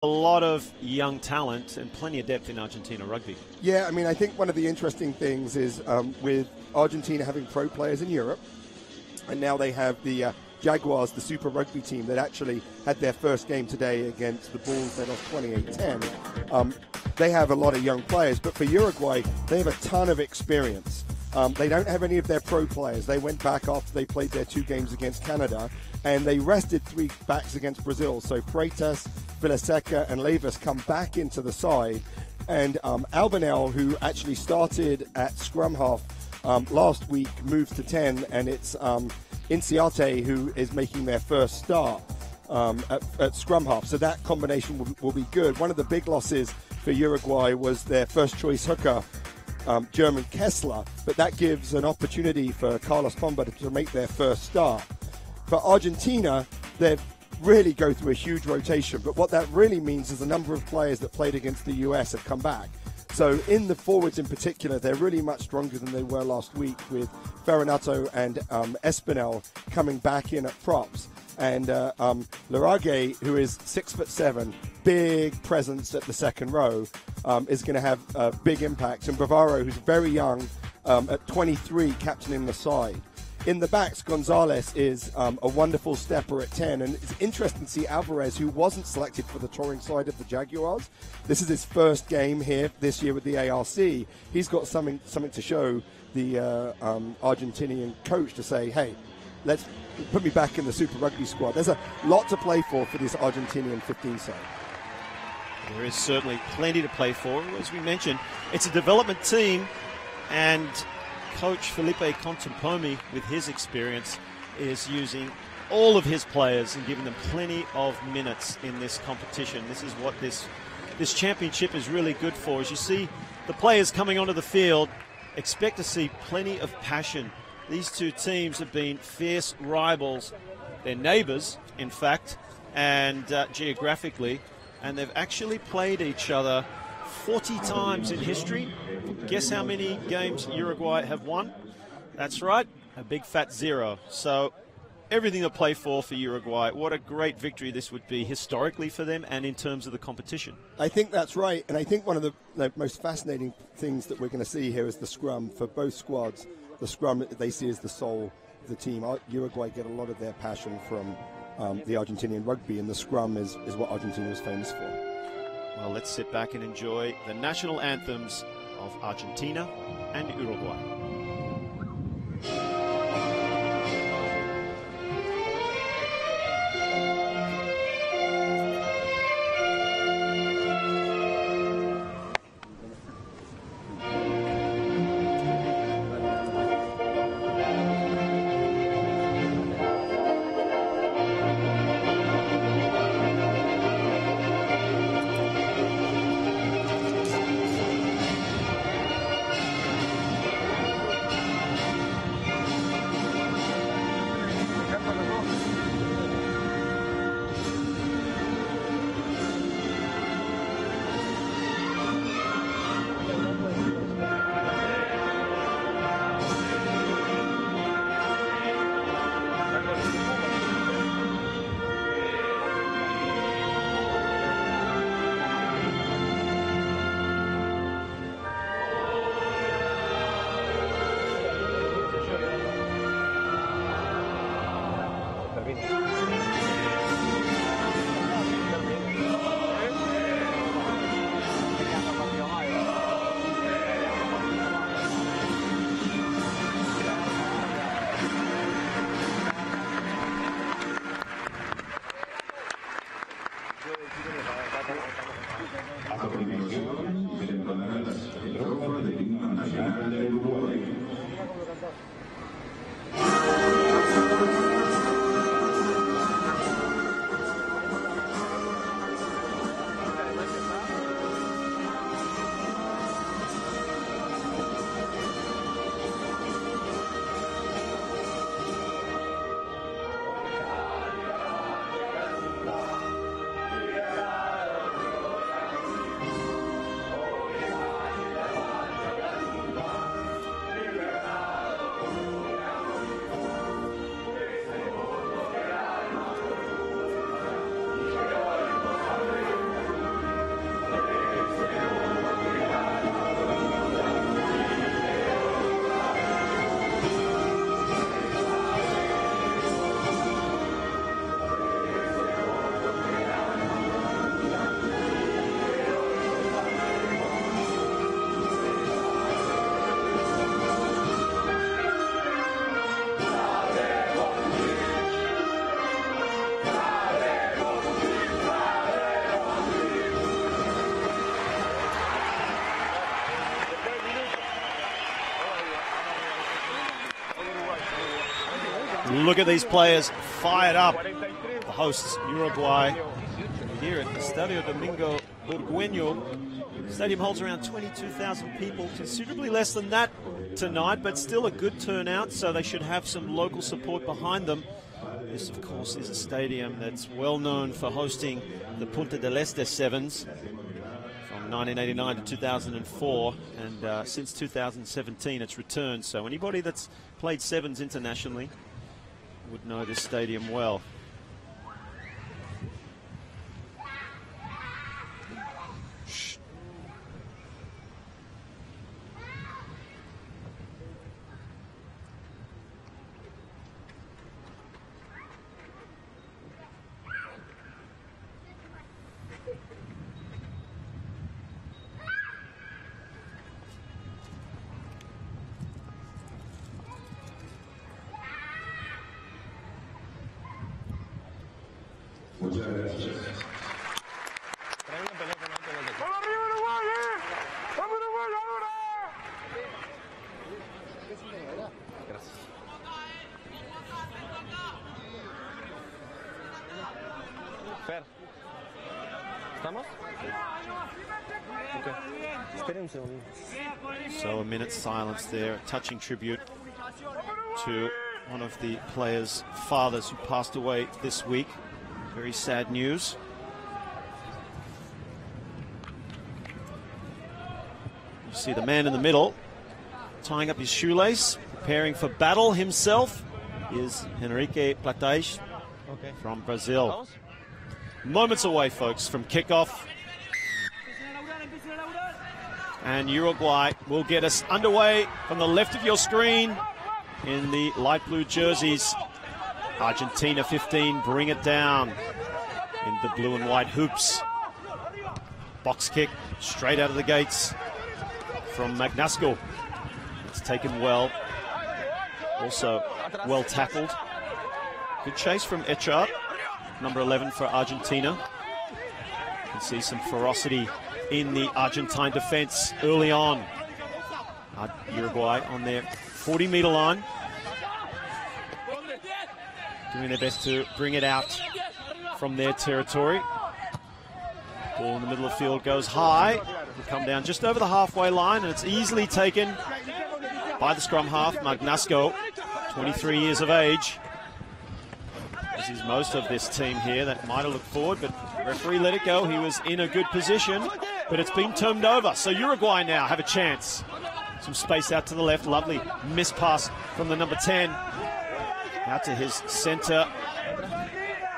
A lot of young talent and plenty of depth in Argentina rugby. Yeah, I mean, I think one of the interesting things is with Argentina having pro players in Europe, and now they have the Jaguars, the Super Rugby team that actually had their first game today against the Bulls. They lost 28-10. They have a lot of young players, but for Uruguay, they have a ton of experience. They don't have any of their pro players. They went back after they played their 2 games against Canada, and they rested 3 backs against Brazil. So Freitas, Vilaseca, and Levis come back into the side. And Albanel, who actually started at scrum half last week, moved to 10, and it's Inciarte who is making their first start at scrum half. So that combination will be good. One of the big losses for Uruguay was their first choice hooker, German Kessler, but that gives an opportunity for Carlos Pomba to make their first start. For Argentina, they really go through a huge rotation, but what that really means is a number of players that played against the US have come back. So in the forwards in particular, they're really much stronger than they were last week, with Ferronato and Espinel coming back in at props. And Larage, who is 6'7", big presence at the second row, is going to have a big impact. And Bavaro, who's very young, at 23, captaining the side. In the backs, Gonzalez is a wonderful stepper at 10. And it's interesting to see Alvarez, who wasn't selected for the touring side of the Jaguars. This is his first game here this year with the ARC. He's got something to show the Argentinian coach to say, hey, let's put me back in the Super Rugby squad. There's a lot to play for this Argentinian 15 side. There is certainly plenty to play for. As we mentioned, it's a development team, and Coach Felipe Contempomi, with his experience, is using all of his players and giving them plenty of minutes in this competition. This is what this championship is really good for. As you see the players coming onto the field, expect to see plenty of passion. These two teams have been fierce rivals. They're neighbors, in fact, and geographically, and they've actually played each other 40 times in history. Guess how many games Uruguay have won? That's right, a big fat 0. So everything to play for Uruguay. What a great victory this would be historically for them and in terms of the competition. I think that's right, and I think one of the most fascinating things that we're going to see here is the scrum for both squads. The scrum they see as the soul of the team. Uruguay get a lot of their passion from the Argentinian rugby, and the scrum is what Argentina is famous for. Well, let's sit back and enjoy the national anthems of Argentina and Uruguay. A continuación, se entonarán las tropas del himno nacional de Uruguay. Look at these players fired up. The hosts, Uruguay, here at the Estadio Domingo Burgueño. The stadium holds around 22,000 people, considerably less than that tonight, but still a good turnout, so they should have some local support behind them. This, of course, is a stadium that's well known for hosting the Punta del Este Sevens from 1989 to 2004, and since 2017 it's returned, so anybody that's played Sevens internationally would know this stadium well. So a minute's silence there, a touching tribute to one of the players' fathers who passed away this week. Very sad news. You see the man in the middle tying up his shoelace, preparing for battle himself, is Henrique Platais from Brazil. Moments away, folks, from kickoff. And Uruguay will get us underway from the left of your screen in the light blue jerseys. Argentina 15, bring it down in the blue and white hoops. Box kick straight out of the gates from Magnasco. It's taken well. Also well tackled. Good chase from Echard, number 11 for Argentina. You can see some ferocity in the Argentine defense early on. Uruguay on their 40-meter line, doing their best to bring it out from their territory. Ball in the middle of the field goes high. Will come down just over the halfway line, and it's easily taken by the scrum half, Magnasco, 23 years of age. This is most of this team here that might have looked forward, but the referee let it go. He was in a good position, but it's been turned over. So Uruguay now have a chance. Some space out to the left. Lovely miss pass from the number 10. Out to his center.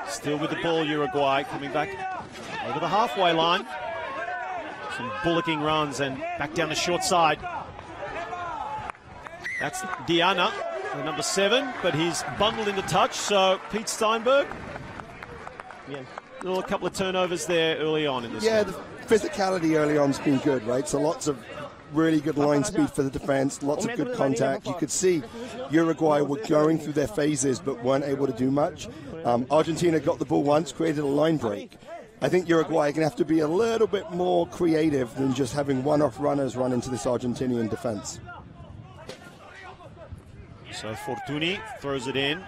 Still with the ball, Uruguay coming back over the halfway line. Some bullocking runs and back down the short side. That's Diana, the number 7, but he's bundled into touch. So Pete Steinberg, a couple of turnovers there early on in this. Yeah, one. The physicality early on's been good, right? So lots of really good line speed for the defense, lots of good contact. You could see Uruguay were going through their phases but weren't able to do much. Argentina got the ball once, created a line break. I think Uruguay are going to have to be a little bit more creative than just having one-off runners run into this Argentinian defense. So Fortuny throws it in.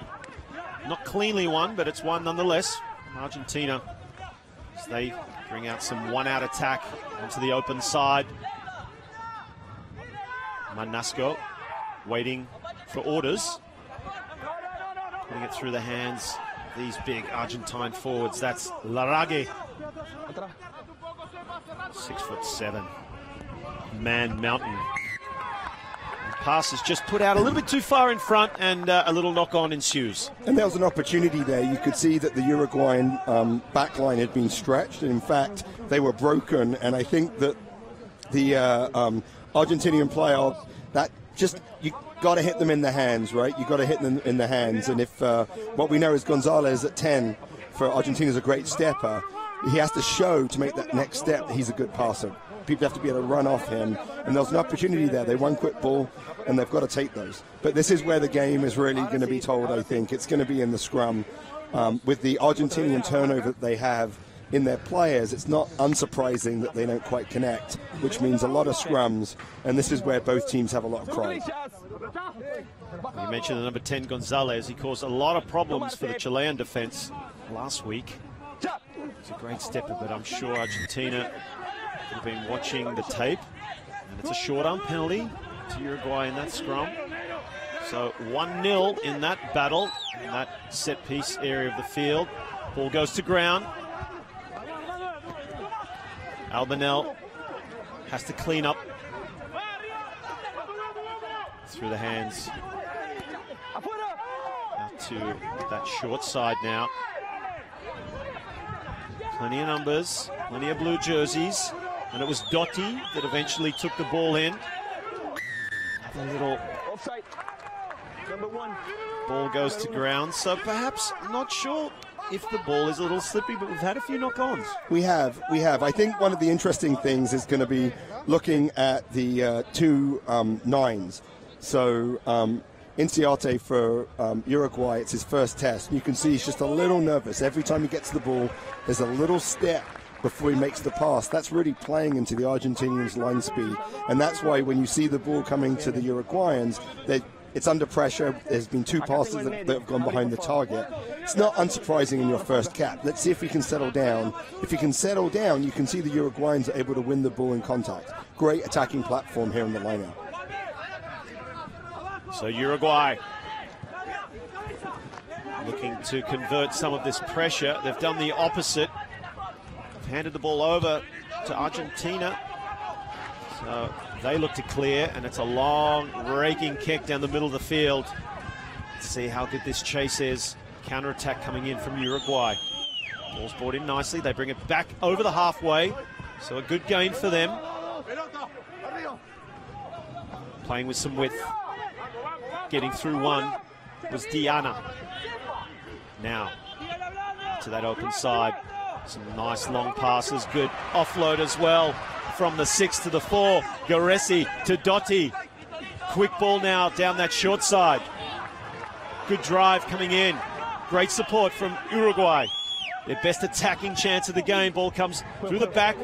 Not cleanly won, but it's one nonetheless. Argentina, as they bring out some one-out attack onto the open side. Magnasco waiting for orders. Putting it through the hands of these big Argentine forwards. That's Larrague. 6'7". Man mountain. Pass is just put out a little bit too far in front, and a little knock-on ensues. And there was an opportunity there. You could see that the Uruguayan backline had been stretched, and in fact, they were broken. And I think that the Argentinian player, that just, you got to hit them in the hands, right? You got to hit them in the hands. And if what we know is Gonzalez at 10 for Argentina is a great stepper, he has to show to make that next step that he's a good passer. People have to be able to run off him, and there's an opportunity there. They won quick ball, and they've got to take those. But this is where the game is really going to be told, I think. It's going to be in the scrum. With the Argentinian turnover that they have in their players, it's not unsurprising that they don't quite connect, which means a lot of scrums, and this is where both teams have a lot of pride. You mentioned the number 10, Gonzalez. He caused a lot of problems for the Chilean defense last week. It's a great stepper, but I'm sure Argentina have been watching the tape. And it's a short arm penalty to Uruguay in that scrum. So 1-0 in that battle, in that set piece area of the field. Ball goes to ground. Albanel has to clean up through the hands out to that short side now. Plenty of numbers, plenty of blue jerseys, and it was Dotti that eventually took the ball in. A little ball goes to ground, so perhaps, not sure if the ball is a little slippy, but we've had a few knock-ons. We have. I think one of the interesting things is going to be looking at the two nines. So Inciarte for Uruguay, it's his first test. You can see he's just a little nervous. Every time he gets the ball, there's a little step before he makes the pass. That's really playing into the Argentinians' line speed. And that's why when you see the ball coming to the Uruguayans, it's under pressure. There's been two passes that have gone behind the target. It's not unsurprising in your first cap. Let's see if we can settle down. If you can settle down, you can see the Uruguayans are able to win the ball in contact. Great attacking platform here in the lineup. So Uruguay looking to convert some of this pressure. They've done the opposite. They've handed the ball over to Argentina. So they look to clear, and it's a long, raking kick down the middle of the field. Let's see how good this chase is. Counter-attack coming in from Uruguay. Ball's brought in nicely. They bring it back over the halfway. So a good gain for them. Playing with some width. Getting through one was Diana. Now, to that open side. Some nice long passes. Good offload as well. From the 6 to the 4, Garesi to Dotti. Quick ball now down that short side. Good drive coming in. Great support from Uruguay. Their best attacking chance of the game. Ball comes through the back.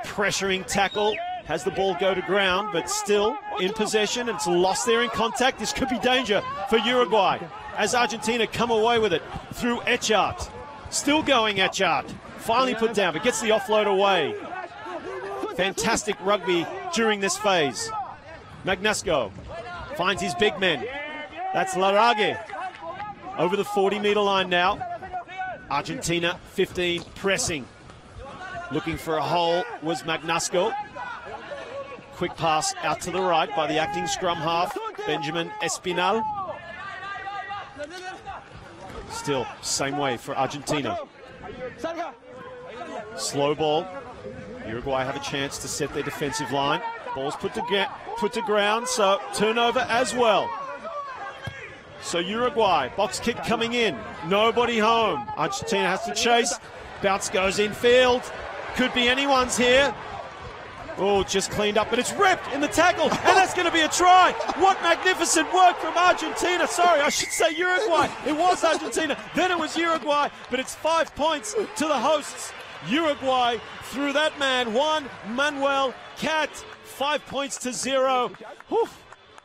Pressuring tackle. Has the ball go to ground, but still in possession. And it's lost there in contact. This could be danger for Uruguay as Argentina come away with it through Echart. Still going Echart. Finally put down, but gets the offload away. Fantastic rugby during this phase. Magnasco finds his big men. That's Larrague. Over the 40-meter line now. Argentina 15 pressing. Looking for a hole was Magnasco. Quick pass out to the right by the acting scrum half, Benjamin Espinal. Still, same way for Argentina. Slow ball. Uruguay have a chance to set their defensive line. Ball's put to ground, so turnover as well. So Uruguay, box kick coming in. Nobody home. Argentina has to chase. Bounce goes infield. Could be anyone's here. Oh, just cleaned up, but it's ripped in the tackle, and that's going to be a try. What magnificent work from Argentina. Sorry, I should say Uruguay. It was Argentina, then it was Uruguay, but it's 5 points to the hosts. Uruguay through that man, Juan Manuel Cat, 5 points to 0. Whew.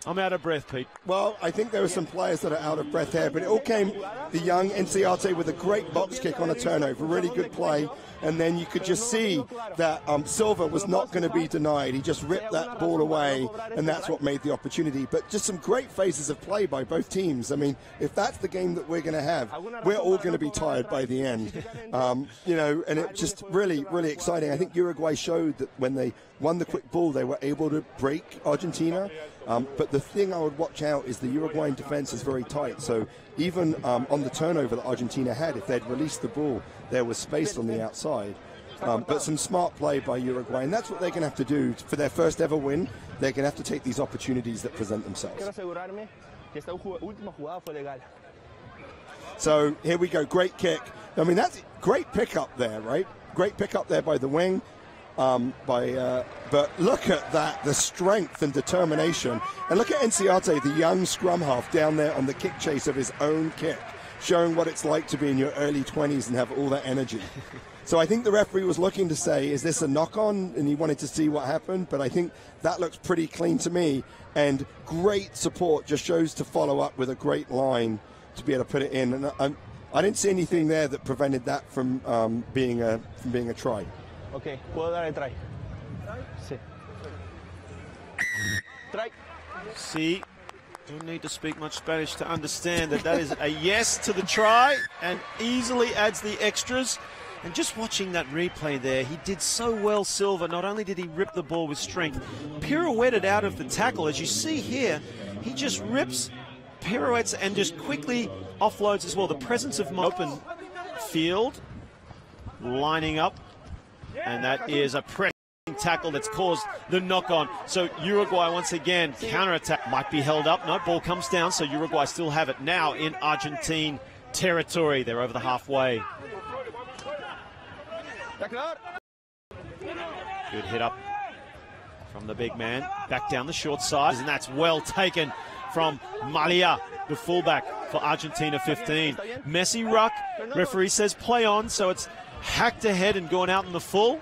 I'm out of breath, Pete. Well, I think there were some players that are out of breath here, but it all came, the young Inciarte with a great box kick on a turnover, really good play, and then you could just see that Silva was not going to be denied. He just ripped that ball away, and that's what made the opportunity. But just some great phases of play by both teams. I mean, if that's the game that we're going to have, we're all going to be tired by the end. You know, and it's just really, really exciting. I think Uruguay showed that when they won the quick ball, they were able to break Argentina. But the thing I would watch out is the Uruguayan defense is very tight. So even on the turnover that Argentina had, if they'd released the ball, there was space on the outside. But some smart play by Uruguay, and that's what they're going to have to do for their first ever win. They're going to have to take these opportunities that present themselves. So here we go, great kick. I mean, that's great pickup there, right? Great pickup there by the wing. But look at that, the strength and determination. And look at Inciarte, the young scrum half, down there on the kick chase of his own kick, showing what it's like to be in your early 20s and have all that energy. So I think the referee was looking to say, is this a knock-on? And he wanted to see what happened. But I think that looks pretty clean to me. And great support, just shows to follow up with a great line to be able to put it in. And I didn't see anything there that prevented that from being a try. Okay, puedo dar el try. Sí. Try. See, don't need to speak much Spanish to understand that is a yes to the try and easily adds the extras. And just watching that replay there, he did so well, Silva. Not only did he rip the ball with strength, pirouetted out of the tackle. As you see here, he just rips, pirouettes, and just quickly offloads as well. The presence of open field, lining up, and that is a pressing tackle that's caused the knock-on. So Uruguay once again, counter-attack, might be held up. No, ball comes down, so Uruguay still have it now in Argentine territory. They're over the halfway. Good hit up from the big man, back down the short side, and that's well taken from Malia, the fullback for Argentina 15. Messy ruck, referee says play on, so it's hacked ahead and gone out in the full.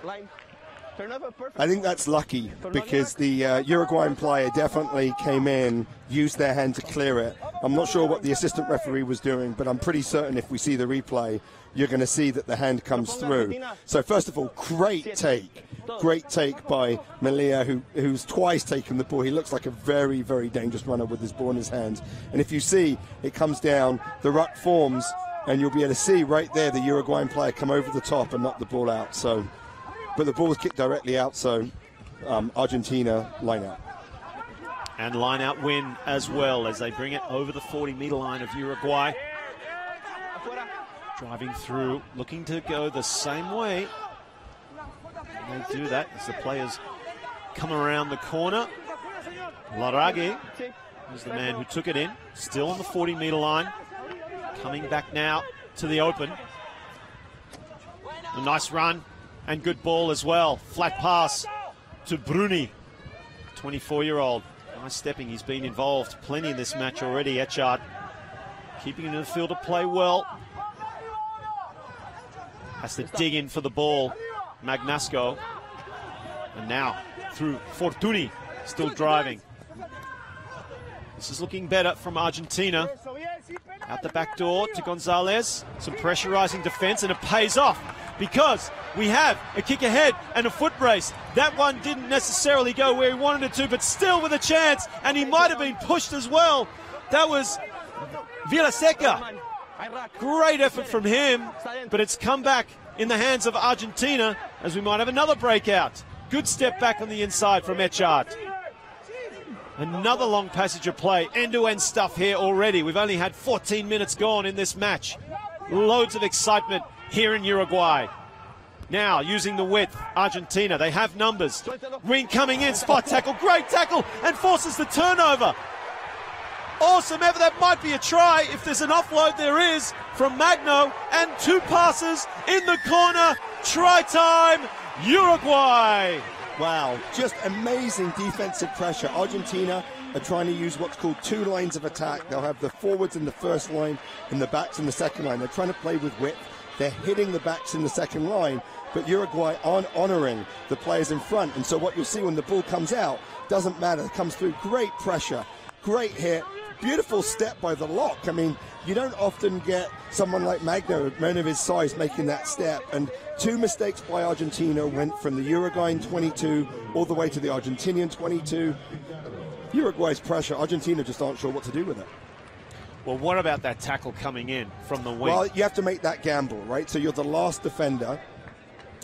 I think that's lucky because the Uruguayan player definitely came in, used their hand to clear it. I'm not sure what the assistant referee was doing, but I'm pretty certain if we see the replay, you're going to see that the hand comes through. So first of all, great take by Malia, who's twice taken the ball. He looks like a very, very dangerous runner with his ball in his hands. And if you see, it comes down, the ruck forms, and you'll be able to see right there the Uruguayan player come over the top and knock the ball out. So, but the ball was kicked directly out, so Argentina line out. And line out win as well as they bring it over the 40-meter line of Uruguay. Driving through, looking to go the same way. And they do that as the players come around the corner. Larragui is the man who took it in, still on the 40-meter line. Coming back now to the open. A nice run and good ball as well. Flat pass to Bruni, 24-year-old. Nice stepping, he's been involved plenty in this match already. Echard keeping him in the field to play well. Has to dig in for the ball, Magnasco. And now through Fortuny, still driving. This is looking better from Argentina. Out the back door to Gonzalez. Some pressurizing defense, and it pays off because we have a kick ahead and a foot brace. That one didn't necessarily go where he wanted it to, but still with a chance, and he might have been pushed as well. That was Villaseca. Great effort from him, but it's come back in the hands of Argentina as we might have another breakout. Good step back on the inside from Echard. Another long passage of play, end-to-end stuff here already. We've only had 14 minutes gone in this match. Loads of excitement here in Uruguay. Now using the width, Argentina, they have numbers. Green coming in, spot tackle, great tackle, and forces the turnover. Awesome, ever that might be a try. If there's an offload, there is from Magno, and two passes in the corner. Try time, Uruguay. Wow, just amazing defensive pressure. Argentina are trying to use what's called two lines of attack. They'll have the forwards in the first line and the backs in the second line. They're trying to play with width. They're hitting the backs in the second line, but Uruguay aren't honoring the players in front. And so what you'll see when the ball comes out, doesn't matter. It comes through, great pressure, great hit. Beautiful step by the lock. I mean, you don't often get someone like Magno, a man of his size, making that step. And two mistakes by Argentina went from the Uruguayan 22 all the way to the Argentinian 22. Uruguay's pressure, Argentina just aren't sure what to do with it. Well, what about that tackle coming in from the wing? Well, you have to make that gamble, right? So you're the last defender,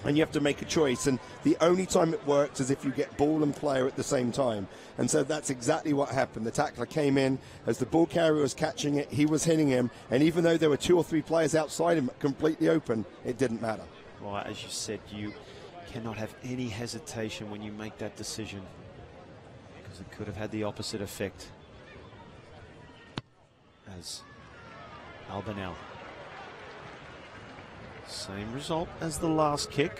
and you have to make a choice. And the only time it works is if you get ball and player at the same time. And so that's exactly what happened. The tackler came in, as the ball carrier was catching it, he was hitting him. And even though there were two or three players outside him completely open, it didn't matter. Well, as you said, you cannot have any hesitation when you make that decision, because it could have had the opposite effect as Albanel. Same result as the last kick.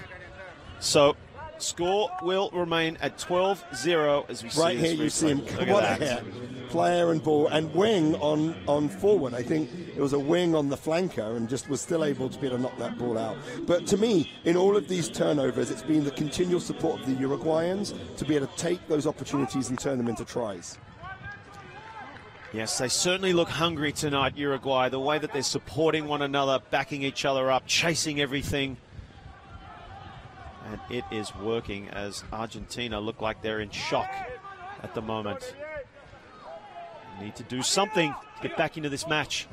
So score will remain at 12-0 as we see right this here. You see him. Look What at a that. hit! player and ball and wing on forward. I think it was a wing on the flanker and just was still able to be able to knock that ball out. But to me, in all of these turnovers, it's been the continual support of the Uruguayans to be able to take those opportunities and turn them into tries. Yes, they certainly look hungry tonight, Uruguay. The way that they're supporting one another, backing each other up, chasing everything. And it is working as Argentina look like they're in shock at the moment. Need to do something to get back into this match,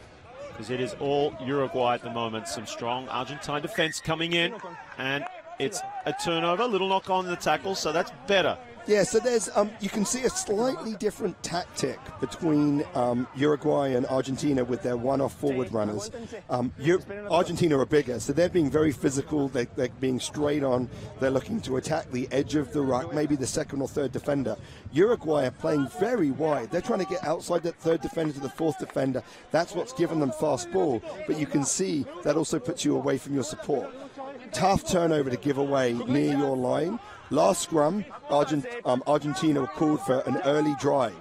because it is all Uruguay at the moment. Some strong Argentine defense coming in, and it's a turnover, little knock on the tackle, so that's better. Yeah, so there's you can see a slightly different tactic between Uruguay and Argentina with their one-off forward runners. Argentina are bigger, so they're being very physical. They're being straight on. They're looking to attack the edge of the ruck, maybe the second or third defender. Uruguay are playing very wide. They're trying to get outside that third defender to the fourth defender. That's what's given them fast ball, but you can see that also puts you away from your support. Tough turnover to give away near your line. Last scrum, Argentina were called for an early drive,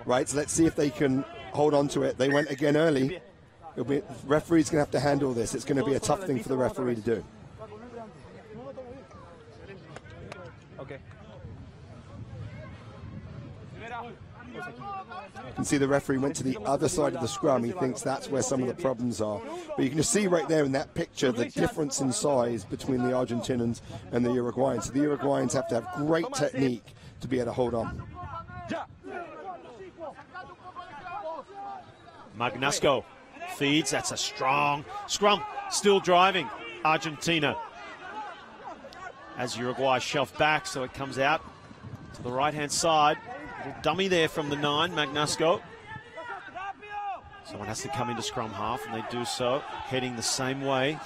right? So let's see if they can hold on to it. They went again early. Referee's going to have to handle this. It's going to be a tough thing for the referee to do. Okay. You can see the referee went to the other side of the scrum. He thinks that's where some of the problems are. But you can just see right there in that picture the difference in size between the Argentinians and the Uruguayans. So the Uruguayans have to have great technique to be able to hold on. Magnasco feeds. That's a strong scrum. Still driving Argentina. As Uruguay shelf back, so it comes out to the right-hand side. Little dummy there from the 9, Magnasco. Someone has to come into scrum half, and they do so, heading the same way.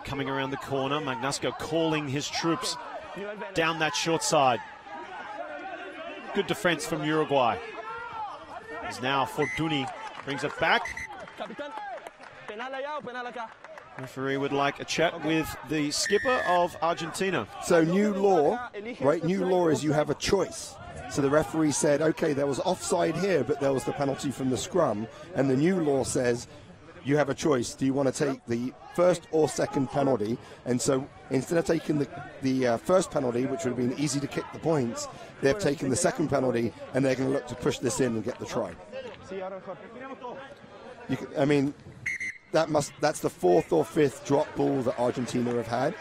Coming around the corner, Magnasco calling his troops down that short side. Good defense from Uruguay. As now Fortuny brings it back. Referee would like a chat with the skipper of Argentina. So new law, right? New law is you have a choice. So the referee said, okay, there was offside here, but there was the penalty from the scrum. And the new law says you have a choice. Do you want to take the first or second penalty? And so instead of taking the first penalty, which would have been easy to kick the points, they've taken the second penalty, and they're going to look to push this in and get the try. I mean, that's the fourth or fifth drop ball that Argentina have had.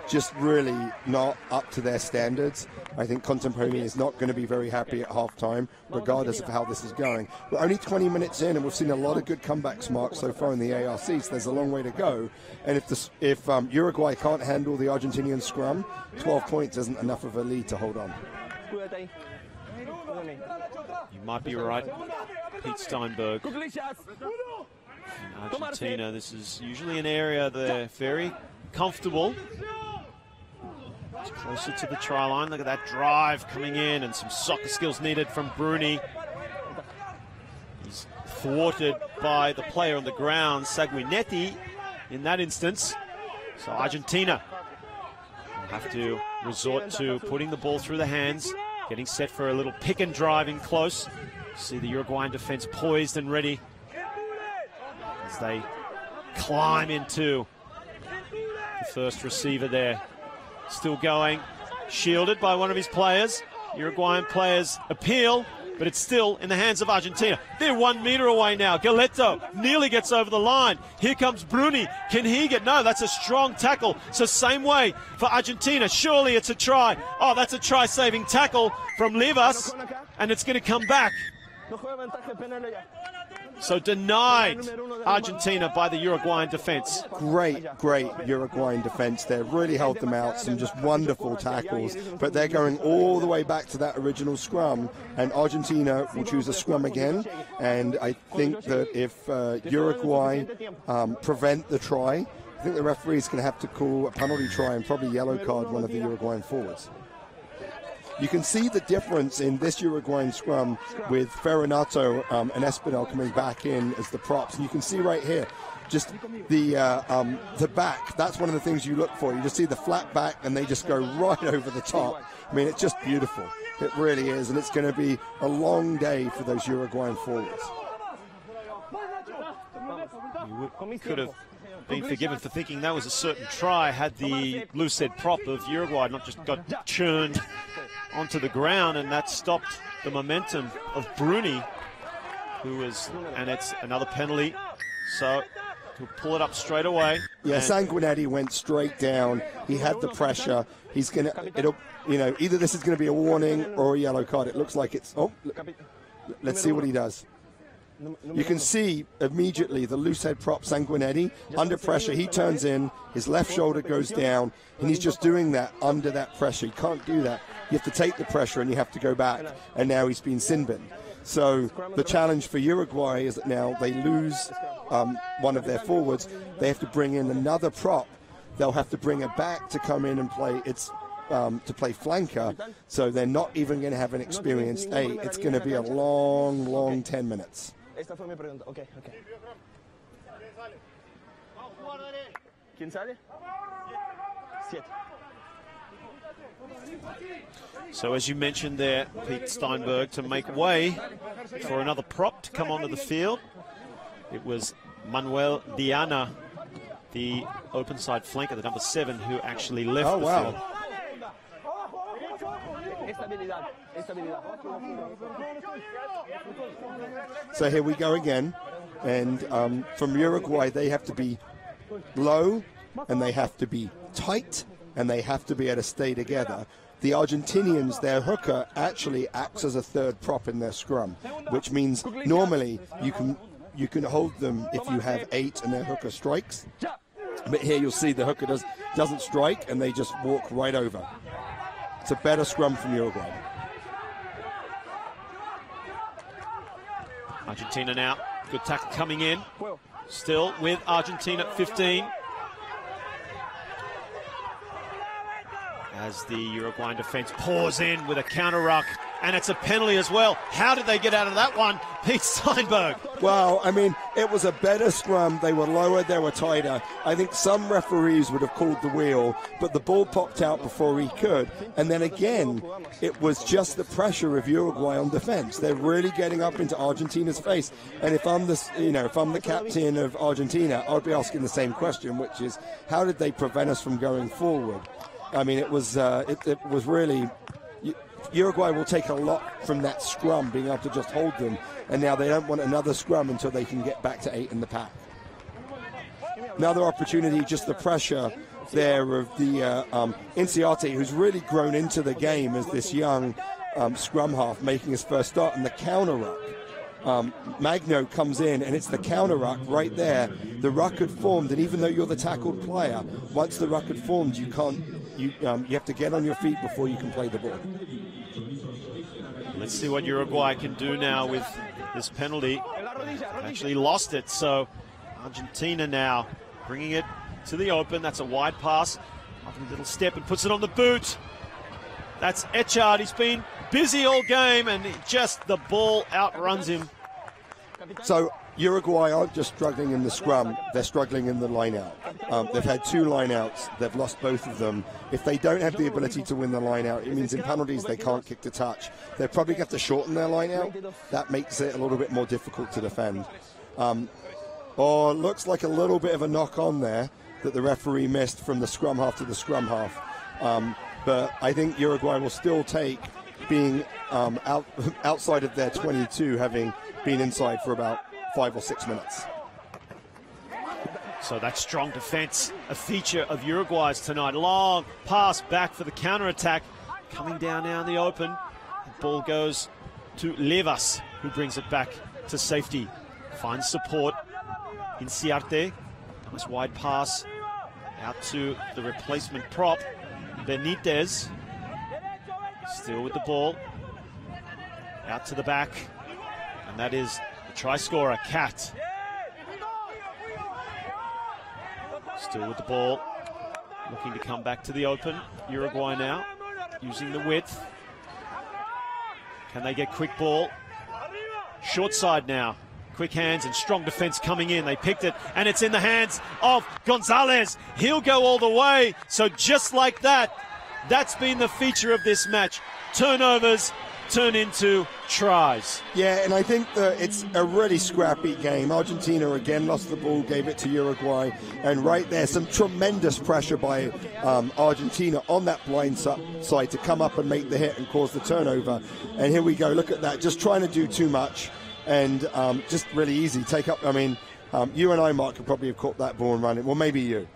Just really not up to their standards. I think Contemporaneous is not going to be very happy at halftime, regardless of how this is going. We're only 20 minutes in, and we've seen a lot of good comebacks, Mark, so far in the ARC, so there's a long way to go. And if Uruguay can't handle the Argentinian scrum, 12 points isn't enough of a lead to hold on. You might be right, Pete Steinberg. In Argentina, this is usually an area they're very comfortable. It's closer to the try line. Look at that drive coming in, and some soccer skills needed from Bruni. He's thwarted by the player on the ground, Sanguinetti, in that instance. So Argentina will have to resort to putting the ball through the hands, getting set for a little pick and drive in close. See the Uruguayan defense poised and ready as they climb into the first receiver there. Still going, shielded by one of his players. Uruguayan players appeal, but it's still in the hands of Argentina. They're 1 meter away now. Galetto nearly gets over the line. Here comes Bruni. Can he get? No, that's a strong tackle. So same way for Argentina. Surely it's a try. Oh, that's a try-saving tackle from Livas, and it's going to come back. So denied Argentina by the Uruguayan defense. Great Uruguayan defense there. Really held them out. Some just wonderful tackles. But they're going all the way back to that original scrum. And Argentina will choose a scrum again. And I think that if Uruguay prevent the try, I think the referee's going to have to call a penalty try and probably yellow card one of the Uruguayan forwards. You can see the difference in this Uruguayan scrum with Ferronato and Espinal coming back in as the props. And you can see right here, just the back. That's one of the things you look for. You just see the flat back, and they just go right over the top. I mean, it's just beautiful. It really is, and it's going to be a long day for those Uruguayan forwards. You could have been forgiven for thinking that was a certain try had the loose head prop of Uruguay not just got churned onto the ground, and that stopped the momentum of Bruni, and it's another penalty. So he'll pull it up straight away. Yeah, Sanguinetti went straight down. He had the pressure. He's gonna, either this is going to be a warning or a yellow card. It looks like it's. Oh, let's see what he does. You can see immediately the loose head prop Sanguinetti under pressure. He turns in, his left shoulder goes down, and he's just doing that under that pressure. You can't do that. You have to take the pressure and you have to go back. And now he's been sin binned. So the challenge for Uruguay is that now they lose one of their forwards. They have to bring in another prop. They'll have to bring it back to come in and play. To play flanker, so they're not even going to have an experienced 8. It's going to be a long, long 10 minutes. Esta fue mi pregunta. Okay. ¿Quién sale? 7. So as you mentioned there, Pete Steinberg, to make way for another prop to come onto the field, it was Manuel Diana, the open side flanker, the number 7, who actually left the field. So here we go again, and from Uruguay they have to be low, and they have to be tight, and they have to be able to stay together. The Argentinians, their hooker actually acts as a third prop in their scrum, which means normally you can hold them if you have 8 and their hooker strikes, but here you'll see the hooker doesn't strike, and they just walk right over. It's a better scrum from Uruguay. Argentina now, good tackle coming in. Still with Argentina at 15. As the Uruguayan defense pours in with a counter ruck, and it's a penalty as well. How did they get out of that one, Pete Steinberg? Well, I mean, it was a better scrum. They were lower, they were tighter. I think some referees would have called the wheel, but the ball popped out before he could. And then again, it was just the pressure of Uruguay on defense. They're really getting up into Argentina's face. And if I'm the captain of Argentina, I'd be asking the same question, which is, how did they prevent us from going forward? I mean, it was really. Uruguay will take a lot from that scrum, being able to just hold them, and now they don't want another scrum until they can get back to 8 in the pack. Another opportunity, just the pressure there of the Inciarte, who's really grown into the game as this young scrum half, making his first start, and the counter ruck. Magno comes in, and it's the counter ruck right there. The ruck had formed, and even though you're the tackled player, once the ruck had formed, you have to get on your feet before you can play the ball. Let's see what Uruguay can do now with this penalty. Actually lost it, so Argentina now bringing it to the open. That's a wide pass. A little step and puts it on the boot. That's Echard. He's been busy all game, and the ball outruns him. So Uruguay aren't just struggling in the scrum, they're struggling in the line-out. They've had 2 line-outs, they've lost both of them. If they don't have the ability to win the line-out, it means in penalties they can't kick to touch. They'll probably have to shorten their line-out. That makes it a little bit more difficult to defend. Or looks like a little bit of a knock-on there that the referee missed from the scrum half to the scrum half. But I think Uruguay will still take being outside of their 22, having been inside for about 5 or 6 minutes. So that strong defense, a feature of Uruguay's tonight. Long pass back for the counter-attack. Coming down now in the open. The ball goes to Levas, who brings it back to safety. Finds support. Inciarte. Nice wide pass out to the replacement prop, Benitez. Still with the ball. Out to the back. And that is the try scorer, Cat. Still with the ball. Looking to come back to the open. Uruguay now using the width. Can they get quick ball? Short side now. Quick hands and strong defense coming in. They picked it, and it's in the hands of Gonzalez. He'll go all the way. So just like that, that's been the feature of this match. Turnovers turn into tries. Yeah, and I think that it's a really scrappy game. Argentina again lost the ball, gave it to Uruguay, and right there, some tremendous pressure by Argentina on that blind side to come up and make the hit and cause the turnover. And here we go, look at that, just trying to do too much, and just really easy. Take up, I mean, you and I, Mark, could probably have caught that ball and run it. Well, maybe you.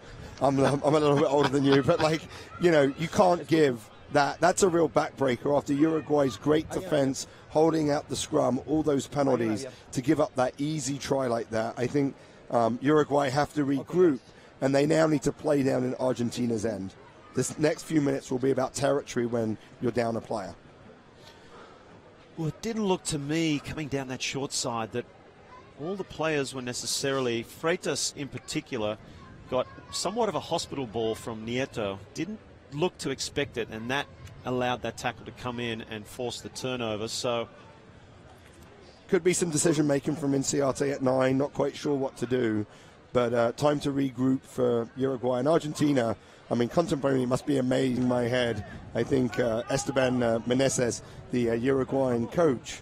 I'm a little bit older than you, but like, you know, you can't give that. That's a real backbreaker after Uruguay's great defense, holding out the scrum, all those penalties, to give up that easy try like that. I think Uruguay have to regroup, and they now need to play down in Argentina's end. This next few minutes will be about territory when you're down a player. Well, it didn't look to me, coming down that short side, that all the players were necessarily, Freitas in particular, got somewhat of a hospital ball from Nieto. Didn't look to expect it, and that allowed that tackle to come in and force the turnover. So could be some decision making from Inciarte at 9, not quite sure what to do, but time to regroup for Uruguay. And Argentina, I mean, Contemporary must be amazing in my head. I think Esteban Meneses, the Uruguayan coach,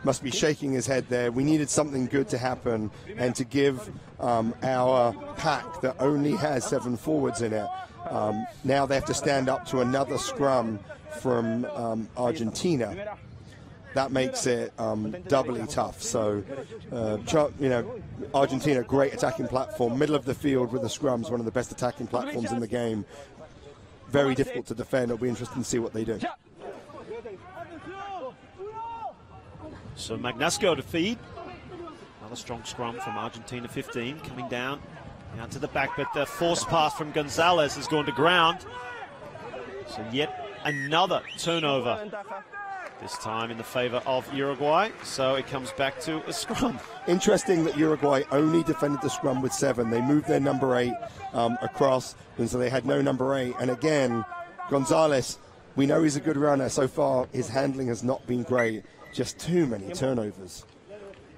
must be shaking his head there. We needed something good to happen, and to give our pack that only has 7 forwards in it. Now they have to stand up to another scrum from Argentina. That makes it doubly tough. So, you know, Argentina, great attacking platform. Middle of the field with the scrums, one of the best attacking platforms in the game. Very difficult to defend. It'll be interesting to see what they do. So Magnasco to feed. Another strong scrum from Argentina 15, coming down to the back, but the force pass from Gonzalez has gone to ground. So yet another turnover, this time in the favor of Uruguay. So it comes back to a scrum. Interesting that Uruguay only defended the scrum with 7. They moved their number 8 across, and so they had no number 8. And again, Gonzalez, we know he's a good runner. So far, his handling has not been great. Just too many turnovers.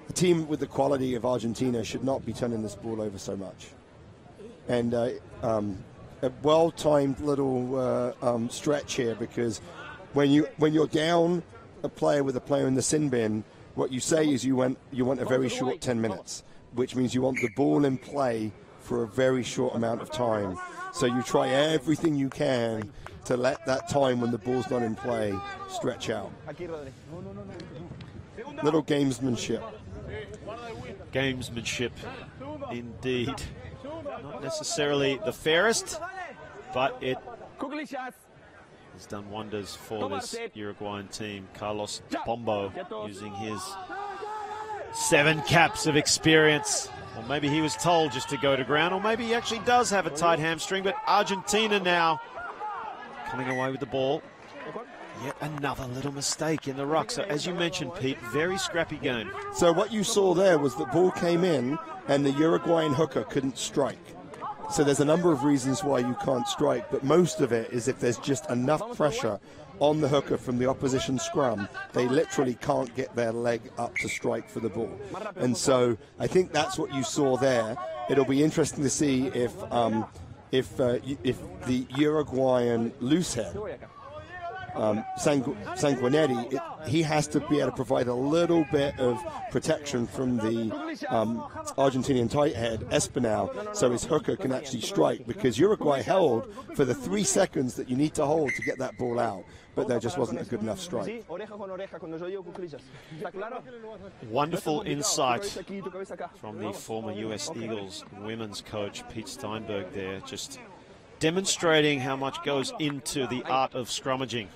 A team with the quality of Argentina should not be turning this ball over so much. And a well-timed little stretch here, because when you're down a player with a player in the sin bin, what you say is you want a very short 10 minutes, which means you want the ball in play for a very short amount of time. So you try everything you can to let that time when the ball's not in play stretch out. Little gamesmanship. Gamesmanship, indeed. Not necessarily the fairest, but it has done wonders for this Uruguayan team. Carlos Pombo using his 7 caps of experience. Or maybe he was told just to go to ground, or maybe he actually does have a tight hamstring. But Argentina now coming away with the ball. Yet another little mistake in the ruck. So as you mentioned, Pete, very scrappy game. So what you saw there was the ball came in and the Uruguayan hooker couldn't strike. So there's a number of reasons why you can't strike, but most of it is if there's just enough pressure on the hooker from the opposition scrum, they literally can't get their leg up to strike for the ball. And so I think that's what you saw there. It'll be interesting to see if the Uruguayan loosehead, Sanguinetti, he has to be able to provide a little bit of protection from the Argentinian tight head, Espinal, so his hooker can actually strike, because Uruguay held for the 3 seconds that you need to hold to get that ball out, but there just wasn't a good enough strike. Wonderful insight from the former US Eagles women's coach, Pete Steinberg there, just demonstrating how much goes into the art of scrummaging.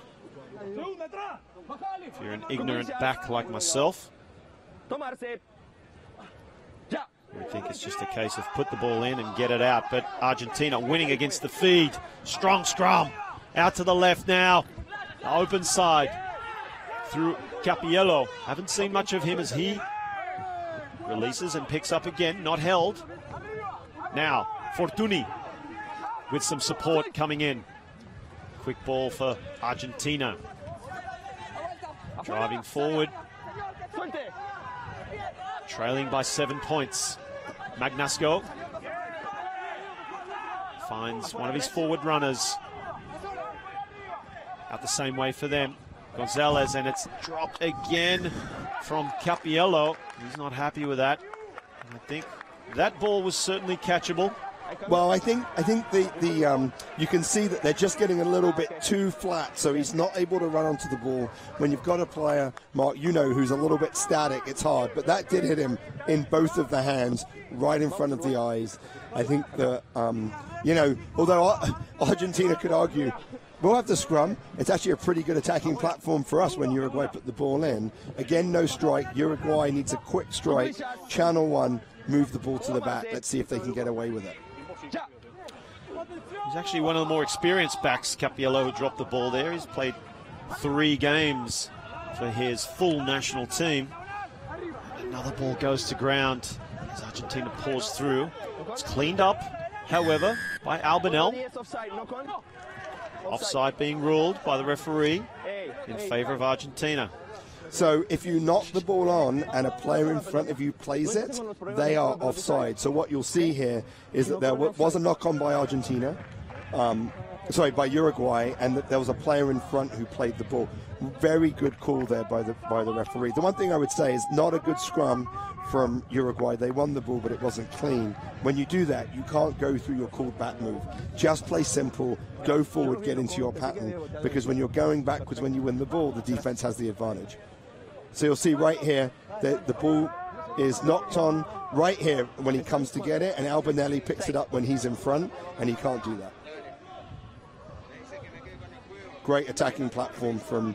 If you're an ignorant back like myself, you think it's just a case of put the ball in and get it out. But Argentina winning against the feed. Strong scrum. Out to the left now. The open side through Capiello. Haven't seen much of him as he releases and picks up again. Not held. Now, Fortuny with some support coming in. Quick ball for Argentina. Driving forward. Trailing by 7 points. Magnasco finds one of his forward runners. Out the same way for them. Gonzalez, and it's dropped again from Capiello. He's not happy with that. I think that ball was certainly catchable. Well, I think the you can see that they're just getting a little bit too flat, so he's not able to run onto the ball. When you've got a player, Mark, you know, who's a little bit static, it's hard. But that did hit him in both of the hands, right in front of the eyes. I think that, you know, although Argentina could argue, we'll have the scrum. It's actually a pretty good attacking platform for us when Uruguay put the ball in. Again, no strike. Uruguay needs a quick strike. Channel one, move the ball to the back. Let's see if they can get away with it. He's actually one of the more experienced backs, Capiello, who dropped the ball there. He's played 3 games for his full national team. Another ball goes to ground as Argentina pours through. It's cleaned up, however, by Albinel. Offside being ruled by the referee in favor of Argentina. So if you knock the ball on and a player in front of you plays it, they are offside. So what you'll see here is that there was a knock on by Argentina, by Uruguay, and that there was a player in front who played the ball. Very good call there by the referee. The one thing I would say is not a good scrum from Uruguay. They won the ball, but it wasn't clean. When you do that, you can't go through your called back move. Just play simple, go forward, get into your pattern, because when you're going backwards when you win the ball, the defense has the advantage. So you'll see right here that the ball is knocked on right here when he comes to get it, and Albinelli picks it up when he's in front, and he can't do that. Great attacking platform from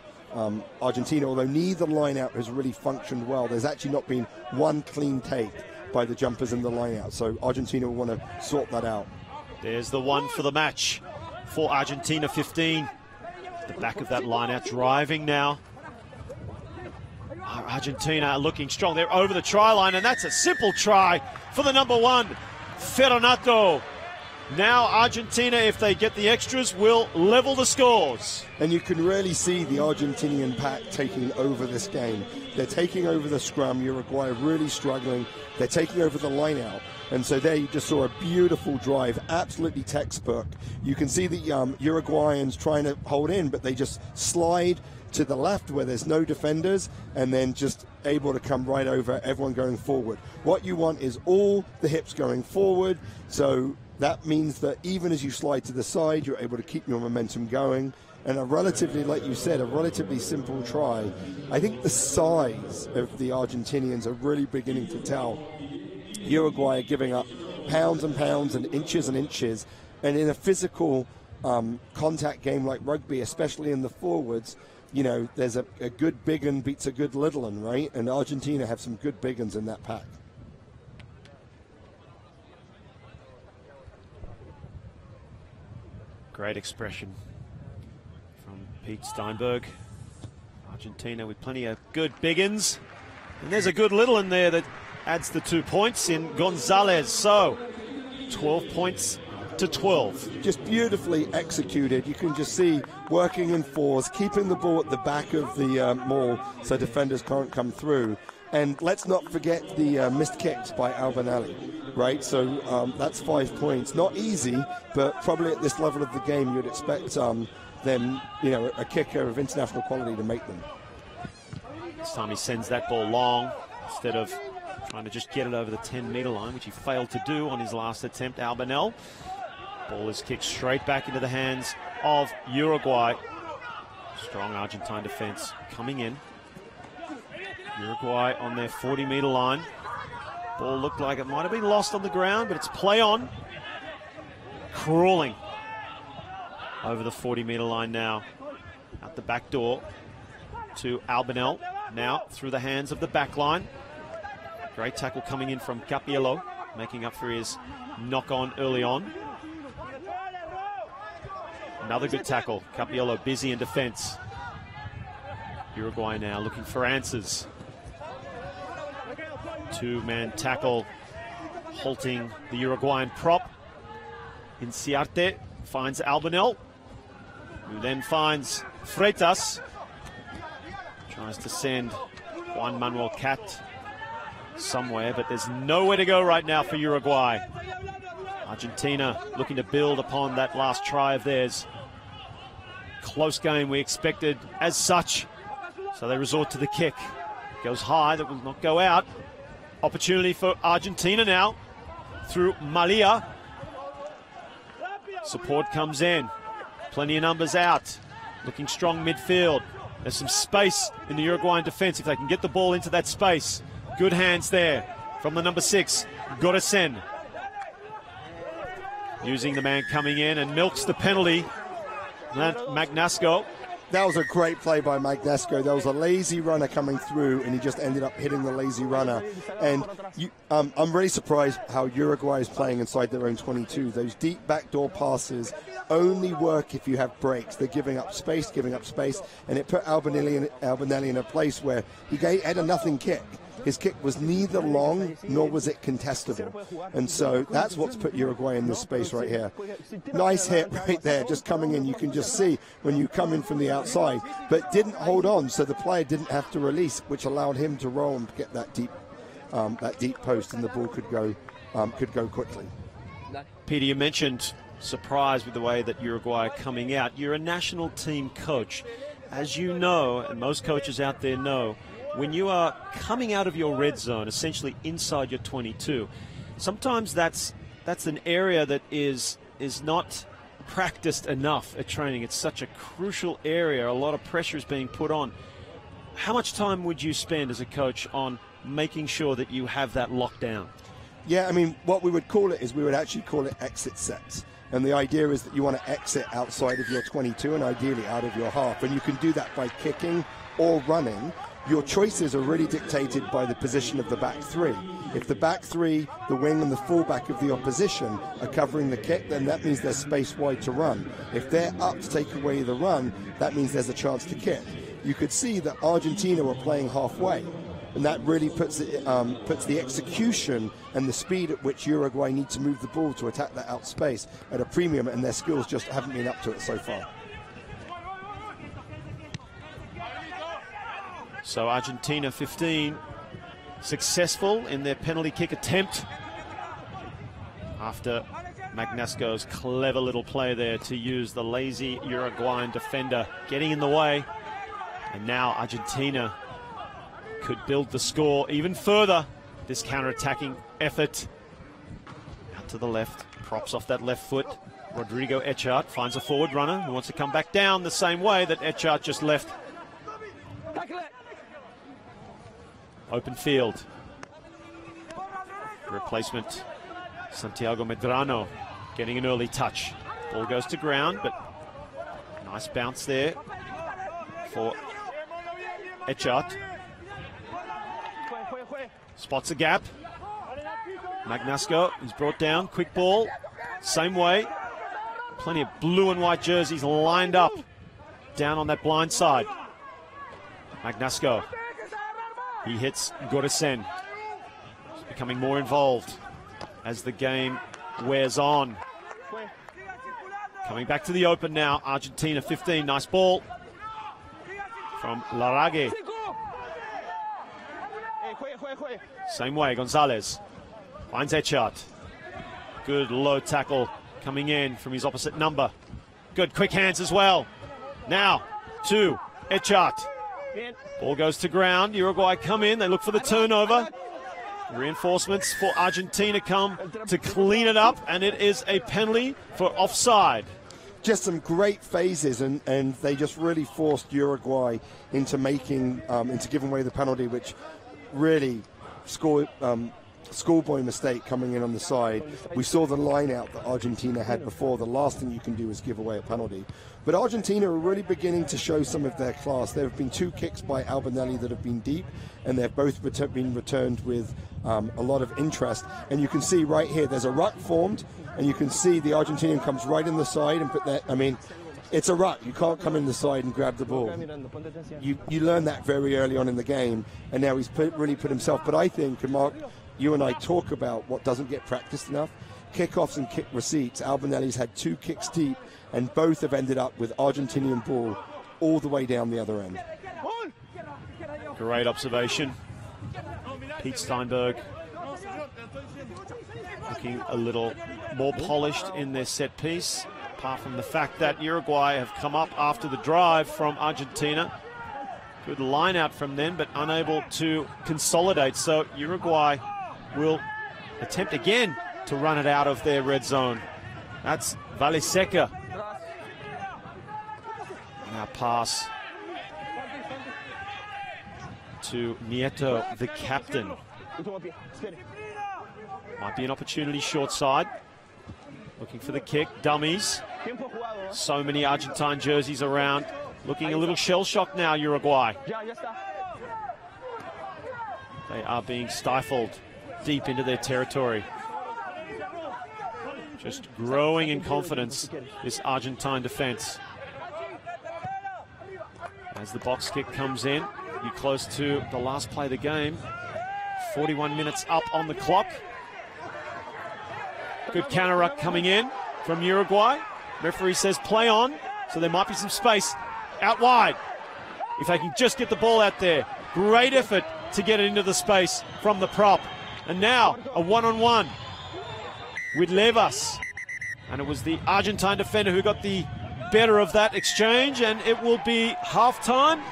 Argentina, although neither line-out has really functioned well. There's actually not been one clean take by the jumpers in the line-out, so Argentina will want to sort that out. There's the one for the match for Argentina 15. The back of that line-out driving now. Argentina looking strong. They're over the try line, and that's a simple try for the number 1, Ferronato. Now Argentina, if they get the extras, will level the scores. And you can really see the Argentinian pack taking over this game. They're taking over the scrum. Uruguay are really struggling. They're taking over the line-out. And so there you just saw a beautiful drive, absolutely textbook. You can see the Uruguayans trying to hold in, but they just slide to the left where there's no defenders, and then just able to come right over, everyone going forward. What you want is all the hips going forward, so that means that even as you slide to the side, you're able to keep your momentum going. And a relatively, like you said, a relatively simple try. I think the size of the Argentinians are really beginning to tell. Uruguay are giving up pounds and pounds and inches, and in a physical contact game like rugby, especially in the forwards, you know, there's a good big un beats a good little un, right? And Argentina have some good big uns in that pack. Great expression from Pete Steinberg. Argentina with plenty of good big uns. And there's a good little in there that adds the 2 points in Gonzalez. So 12 points to 12. Just beautifully executed. You can just see working in fours, keeping the ball at the back of the maul so defenders can't come through. And let's not forget the missed kicks by Albinelli, right? So that's 5 points. Not easy, but probably at this level of the game, you'd expect them, you know, a kicker of international quality to make them. This time he sends that ball long instead of trying to just get it over the 10-meter line, which he failed to do on his last attempt, Albinel. Ball is kicked straight back into the hands of Uruguay. Strong Argentine defense coming in. Uruguay on their 40-meter line. Ball looked like it might have been lost on the ground, but it's play on. Crawling over the 40-meter line now. Out the back door to Albinel. Now through the hands of the back line. Great tackle coming in from Capiello, making up for his knock-on early on. Another good tackle. Capiello busy in defense. Uruguay now looking for answers. 2-man tackle halting the Uruguayan prop. Inciarte finds Albinel, who then finds Freitas. Tries to send Juan Manuel Cat somewhere, but there's nowhere to go right now for Uruguay. Argentina looking to build upon that last try of theirs. Close game we expected as such, so they resort to the kick. Goes high, that will not go out. Opportunity for Argentina now through Malia. Support comes in, plenty of numbers out, looking strong midfield. There's some space in the Uruguayan defense if they can get the ball into that space. Good hands there from the number 6, Goresen. Using the man coming in and milks the penalty. Magnasco. That was a great play by Magnasco. There was a lazy runner coming through, and he just ended up hitting the lazy runner. And I'm really surprised how Uruguay is playing inside their own 22. Those deep backdoor passes only work if you have breaks. They're giving up space, and it put Albanelli in a place where he had a nothing kick. His kick was neither long nor was it contestable. And so that's what's put Uruguay in this space right here. Nice hit right there, just coming in. You can just see when you come in from the outside, but didn't hold on, so the player didn't have to release, which allowed him to roll and get that deep post, and the ball could go quickly. Peter, you mentioned surprised with the way that Uruguay are coming out. You're a national team coach. As you know, and most coaches out there know, when you are coming out of your red zone, essentially inside your 22, sometimes that's an area that is not practiced enough at training. It's such a crucial area. A lot of pressure is being put on. How much time would you spend as a coach on making sure that you have that locked down? Yeah, I mean, what we would call it is we would actually call it exit sets. And the idea is that you want to exit outside of your 22 and ideally out of your half. And you can do that by kicking or running. Your choices are really dictated by the position of the back three. If the back three, the wing and the fullback of the opposition are covering the kick, then that means there's space wide to run. If they're up to take away the run, that means there's a chance to kick. You could see that Argentina were playing halfway, and that really puts the execution and the speed at which Uruguay need to move the ball to attack that out space at a premium, and their skills just haven't been up to it so far. So Argentina 15 successful in their penalty kick attempt after Magnasco's clever little play there to use the lazy Uruguayan defender getting in the way. And now Argentina could build the score even further. This counter-attacking effort. Out to the left, props off that left foot. Rodrigo Echart finds a forward runner who wants to come back down the same way that Echart just left. Open field. Replacement, Santiago Medrano getting an early touch. Ball goes to ground, but nice bounce there for Echart. Spots a gap. Magnasco is brought down. Quick ball. Same way. Plenty of blue and white jerseys lined up down on that blind side. Magnasco. He hits Goresen. He's becoming more involved as the game wears on. Coming back to the open now. Argentina 15. Nice ball from Larrague. Same way, Gonzalez finds Echart. Good low tackle coming in from his opposite number. Good quick hands as well. Now to Echart. Ball goes to ground. Uruguay come in. They look for the turnover. Reinforcements for Argentina come to clean it up, and it is a penalty for offside. Just some great phases, and they just really forced Uruguay into giving away the penalty, which really schoolboy mistake coming in on the side. We saw the line out that Argentina had before. The last thing you can do is give away a penalty. But Argentina are really beginning to show some of their class. There have been 2 kicks by Albanelli that have been deep, and they've both been returned with a lot of interest. And you can see right here, there's a ruck formed, and you can see the Argentinian comes right in the side and put that. I mean, it's a ruck. You can't come in the side and grab the ball. You learn that very early on in the game, and now he's really put himself. But I think, and Mark, you and I talk about what doesn't get practiced enough. Kickoffs and kick receipts. Albanelli's had 2 kicks deep, and both have ended up with Argentinian ball all the way down the other end. Great observation. Pete Steinberg looking a little more polished in their set piece, apart from the fact that Uruguay have come up after the drive from Argentina. Good line out from them, but unable to consolidate. So Uruguay will attempt again to run it out of their red zone. That's Valeseca. Now pass to Nieto, the captain. Might be an opportunity short side. Looking for the kick, dummies. So many Argentine jerseys around. Looking a little shell-shocked now, Uruguay. They are being stifled deep into their territory. Just growing in confidence, this Argentine defense. As the box kick comes in, you're close to the last play of the game. 41 minutes up on the clock. Good counter ruck coming in from Uruguay. Referee says play on, so there might be some space out wide. If they can just get the ball out there. Great effort to get it into the space from the prop. And now a one-on-one with Levas. And it was the Argentine defender who got the better of that exchange, and it will be half-time.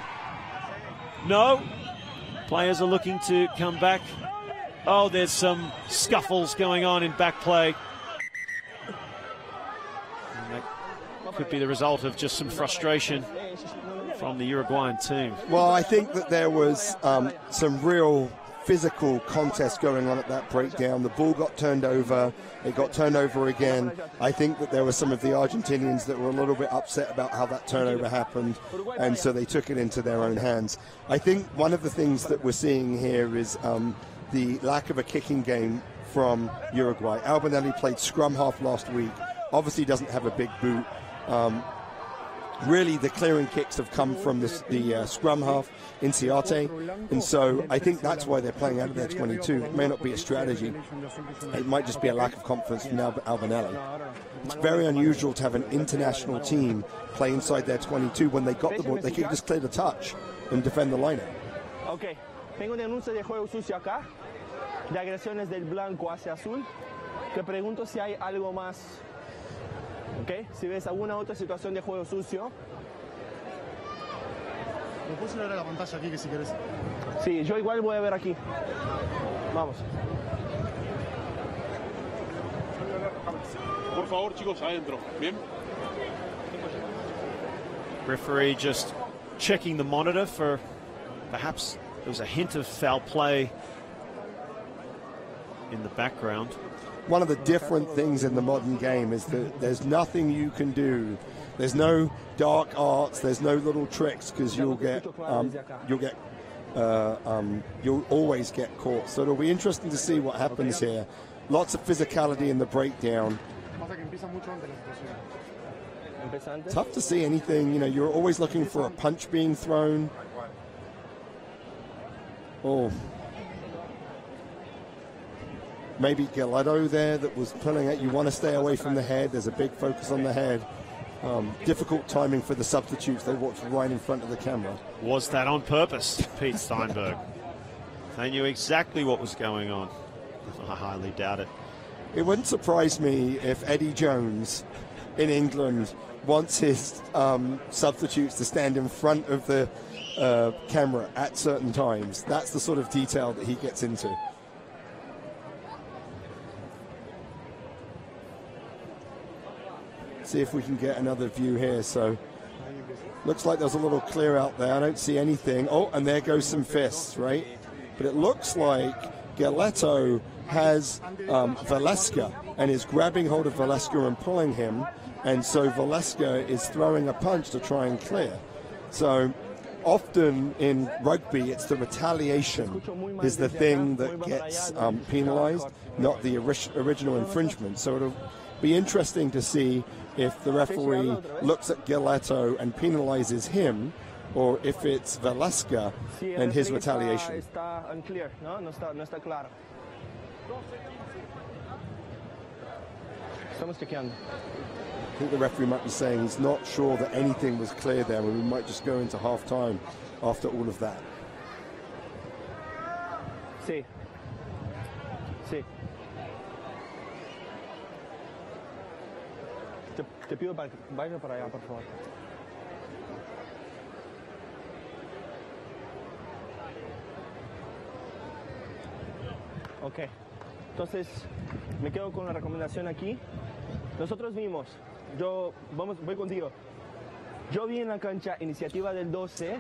No. Players are looking to come back. Oh, there's some scuffles going on in back play. And that could be the result of just some frustration from the Uruguayan team. Well, I think that there was some real physical contest going on at that breakdown. The ball got turned over. It got turned over again. I think that there were some of the Argentinians that were a little bit upset about how that turnover happened, and so they took it into their own hands. I think one of the things that we're seeing here is the lack of a kicking game from Uruguay. Albinelli played scrum half last week. Obviously doesn't have a big boot. Really, the clearing kicks have come from the scrum half, Inciarte, and so I think that's why they're playing out of their 22. It may not be a strategy. It might just be a lack of confidence from Albinelli. It's very unusual to have an international team play inside their 22 when they got the ball. They could just clear the touch and defend the lineup. Okay, tengo denuncia de juego sucio acá, de agresiones del blanco hacia azul. Te pregunto si hay algo más. Okay. Si ves alguna otra situación de juego sucio. ¿Me puedes ver la pantalla aquí que si querés? Sí, yo igual voy a ver aquí. Vamos. Por favor, chicos, adentro. Bien. Referee just checking the monitor for perhaps there was a hint of foul play in the background. One of the different things in the modern game is that there's nothing you can do. There's no dark arts. There's no little tricks, because you'll always get caught. So it'll be interesting to see what happens here. Lots of physicality in the breakdown. Tough to see anything. You know, you're always looking for a punch being thrown. Oh. Maybe Galletto there that was pulling it. You want to stay away from the head. There's a big focus on the head. Difficult timing for the substitutes. They walked right in front of the camera. Was that on purpose, Pete Steinberg? They knew exactly what was going on. I highly doubt it. It wouldn't surprise me if Eddie Jones in England wants his substitutes to stand in front of the camera at certain times. That's the sort of detail that he gets into. See if we can get another view here. So looks like there's a little clear out there. I don't see anything. Oh, and there goes some fists, right? But it looks like Galletto has Valeska and is grabbing hold of Valeska and pulling him, and so Valeska is throwing a punch to try and clear. So often in rugby, it's the retaliation is the thing that gets penalized, not the original infringement. So it'll be interesting to see if the referee looks at Galletto and penalizes him, or if it's Valeska and his retaliation. I think the referee might be saying he's not sure that anything was clear there, and we might just go into half-time after all of that. Sí. Sí. Te pido para que vaya para allá, por favor. Ok. Entonces, me quedo con la recomendación aquí. Nosotros vimos, voy contigo. Yo vi en la cancha iniciativa del 12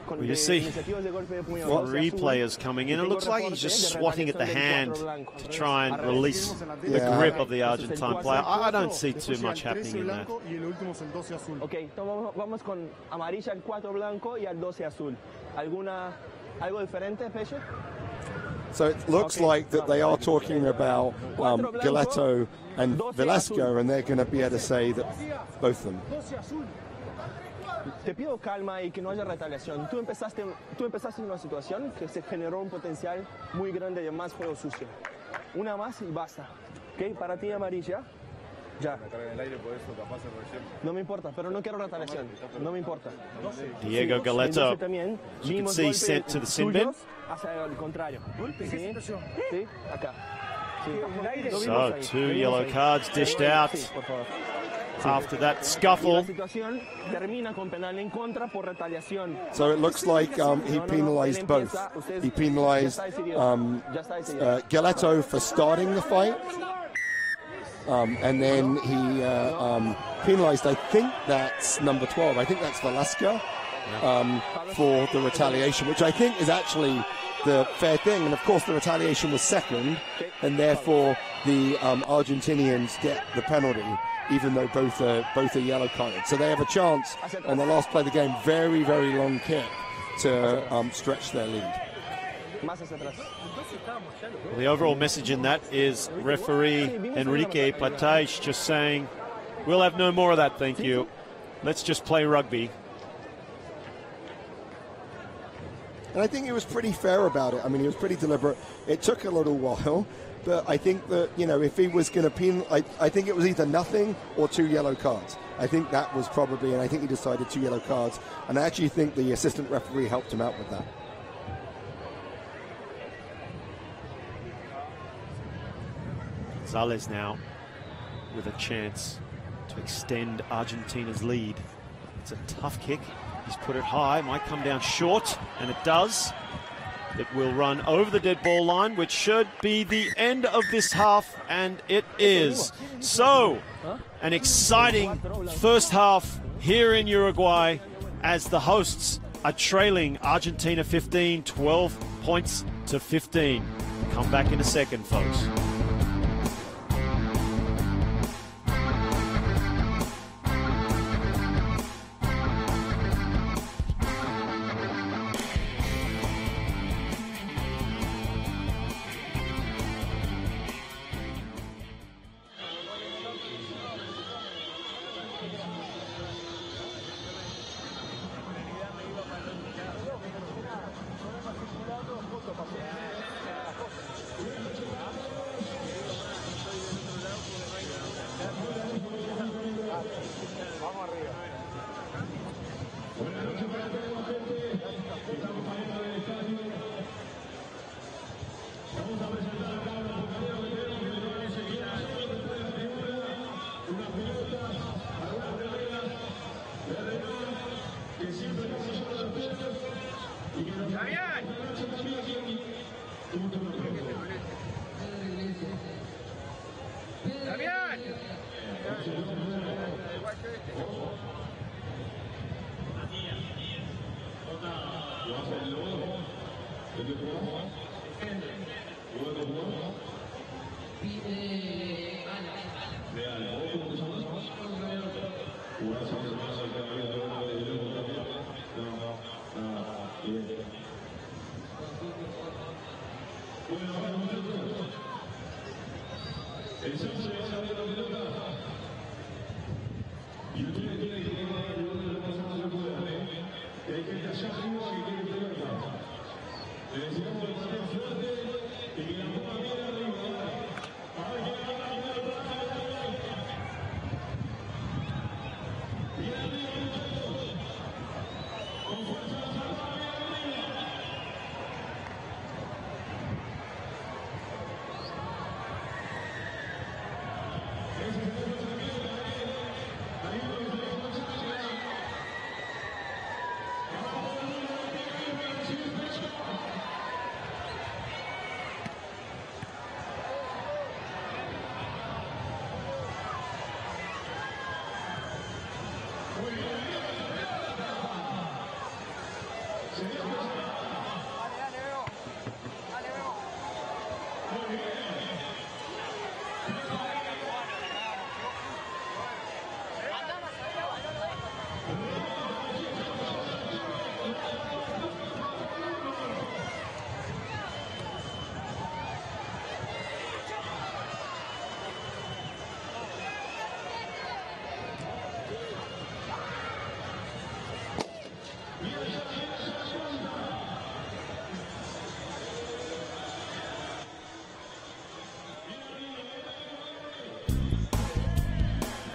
con Well, you see iniciativas de golpe de puño. three players coming in. It looks like he's just swatting at the hand to try and release the grip of the Argentine player. I don't see too much happening in that. Ok, entonces vamos con amarilla al 4 blanco y al 12 azul. ¿Algo diferente, Peche? So it looks like that they are talking about Galetto and Velasco, and they're going to be able to say that both of them. Te pido calma y que no haya retaliación. Tú empezaste en una situación que se generó un potencial muy grande de más juego sucio. Una más y basta. ¿Ok? Para ti amarilla. Ya. No me importa, pero no quiero retaliación. No me importa. Diego Galetto, you can see, sent to the sin bin. Hacia el contrario. ¿Sí? ¿Sí? Acá. Sí. So, 2 yellow cards dished out after that scuffle. So it looks like he penalized both. He penalized Galetto for starting the fight. And then he penalized, I think that's number 12, I think that's Velasco, for the retaliation, which I think is actually the fair thing. And of course the retaliation was second, and therefore the Argentinians get the penalty, even though both are yellow carded. So they have a chance on the last play of the game, very, very long kick to stretch their lead. Well, the overall message in that is referee Enrique Platais just saying, we'll have no more of that, thank you. Let's just play rugby. And I think he was pretty fair about it. I mean, he was pretty deliberate. It took a little while, but I think that, you know, if he was going to I think it was either nothing or 2 yellow cards. I think that was probably, and I think he decided 2 yellow cards. And I actually think the assistant referee helped him out with that. Gonzalez now with a chance to extend Argentina's lead. It's a tough kick. He's put it high, might come down short, and it does. It will run over the dead ball line, which should be the end of this half, and it is. So, an exciting first half here in Uruguay as the hosts are trailing Argentina 15, 12 points to 15. Come back in a second, folks.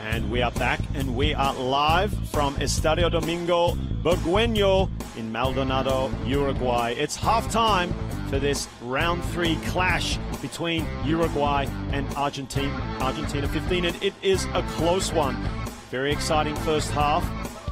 And we are back, and we are live from Estadio Domingo Burgueño in Maldonado, Uruguay. It's halftime for this round 3 clash between Uruguay and Argentina. Argentina 15, and it is a close one. Very exciting first half.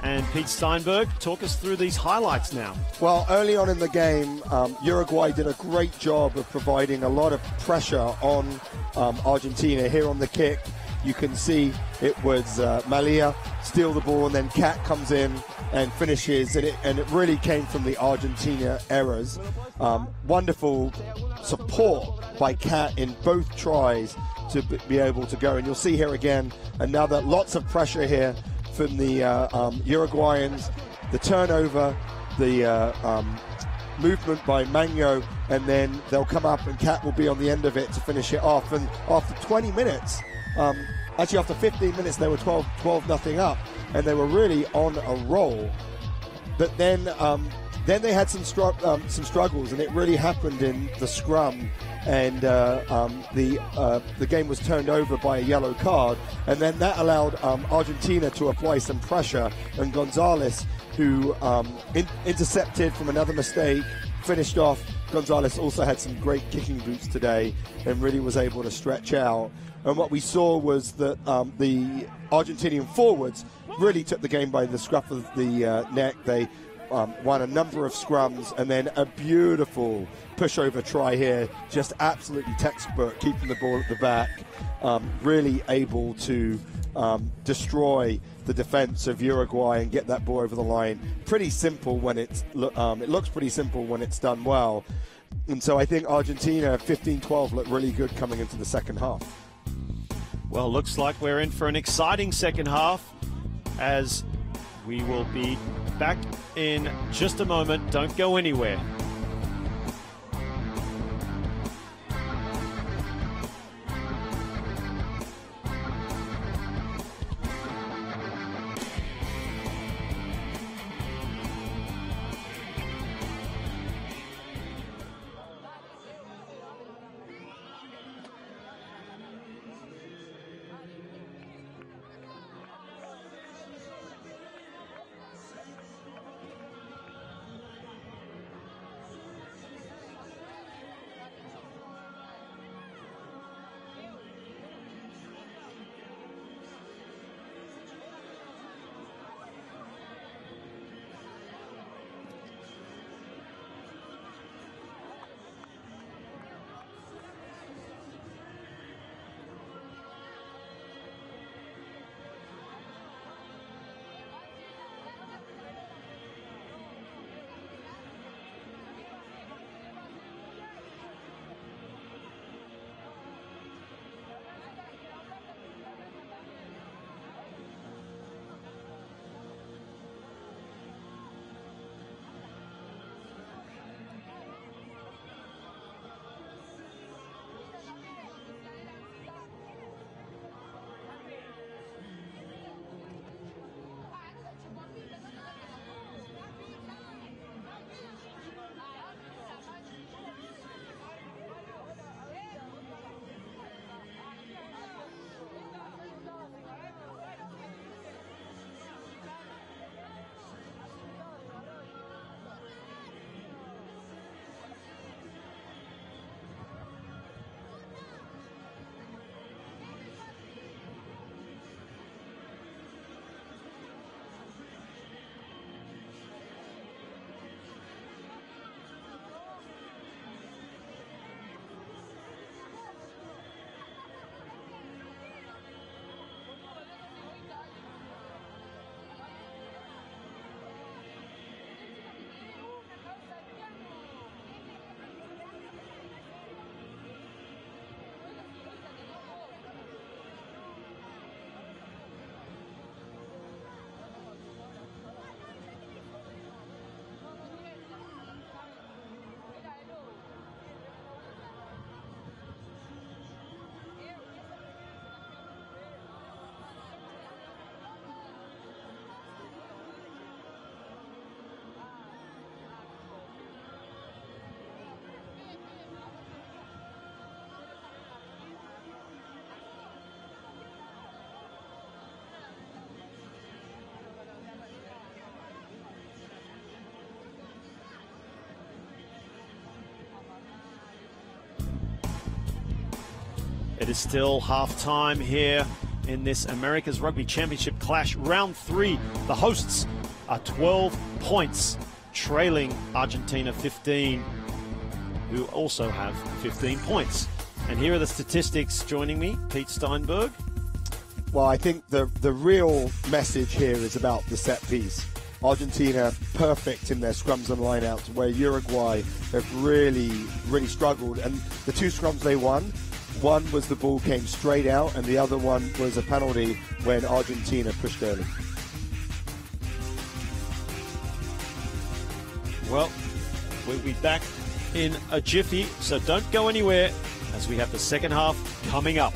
And Pete Steinberg, talk us through these highlights now. Well, early on in the game, Uruguay did a great job of providing a lot of pressure on Argentina. Here on the kick, you can see it was Malia steal the ball, and then Cat comes in and finishes, and it really came from the Argentina errors. Wonderful support by Cat in both tries to be able to go. And you'll see here again, lots of pressure here from the Uruguayans. The turnover, the movement by Magno, and then they'll come up and Cat will be on the end of it to finish it off. And after 20 minutes, actually after 15 minutes, they were 12-0 up, and they were really on a roll. But then they had some struggles, and it really happened in the scrum, and the game was turned over by a yellow card, and then that allowed Argentina to apply some pressure, and Gonzalez, who intercepted from another mistake, finished off. Gonzalez also had some great kicking boots today and really was able to stretch out. And what we saw was that the Argentinian forwards really took the game by the scruff of the neck. They won a number of scrums, and then a beautiful pushover try here, just absolutely textbook, keeping the ball at the back, really able to destroy the defense of Uruguay and get that ball over the line. Pretty simple when it looks pretty simple when it's done well. And so I think Argentina 15-12 looked really good coming into the second half. Well, looks like we're in for an exciting second half, as we will be back in just a moment. Don't go anywhere. It is still half-time here in this America's Rugby Championship clash. Round 3, the hosts are 12 points, trailing Argentina 15, who also have 15 points. And here are the statistics. Joining me, Pete Steinberg. Well, I think the real message here is about the set piece. Argentina perfect in their scrums and lineouts, where Uruguay have really struggled. And the 2 scrums they won, one was the ball came straight out, and the other one was a penalty when Argentina pushed early. Well, we'll be back in a jiffy, so don't go anywhere as we have the second half coming up.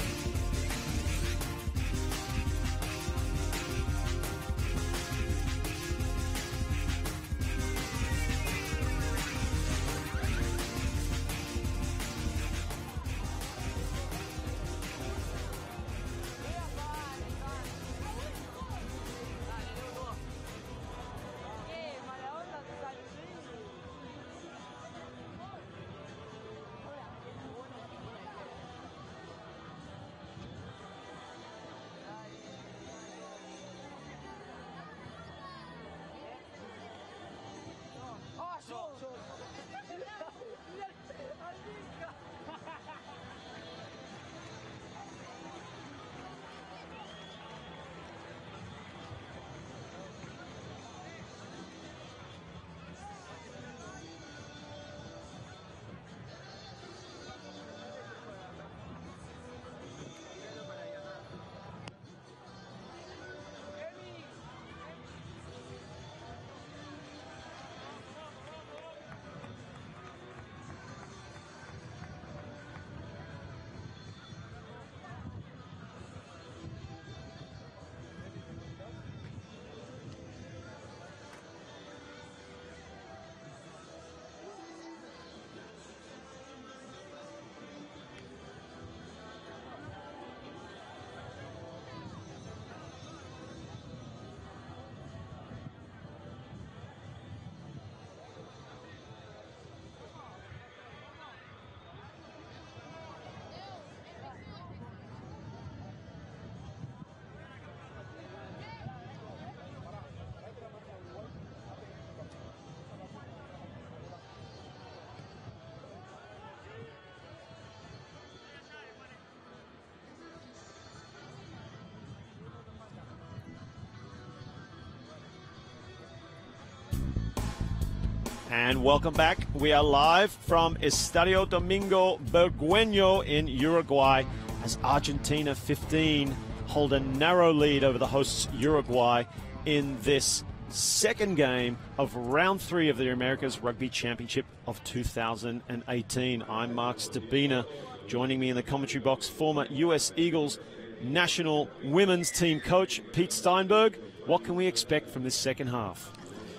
And welcome back. We are live from Estadio Domingo Bergueño in Uruguay as Argentina 15 hold a narrow lead over the hosts Uruguay in this second game of round 3 of the America's Rugby Championship of 2018. I'm Mark Stabina. Joining me in the commentary box, former US Eagles national women's team coach Pete Steinberg. What can we expect from this second half?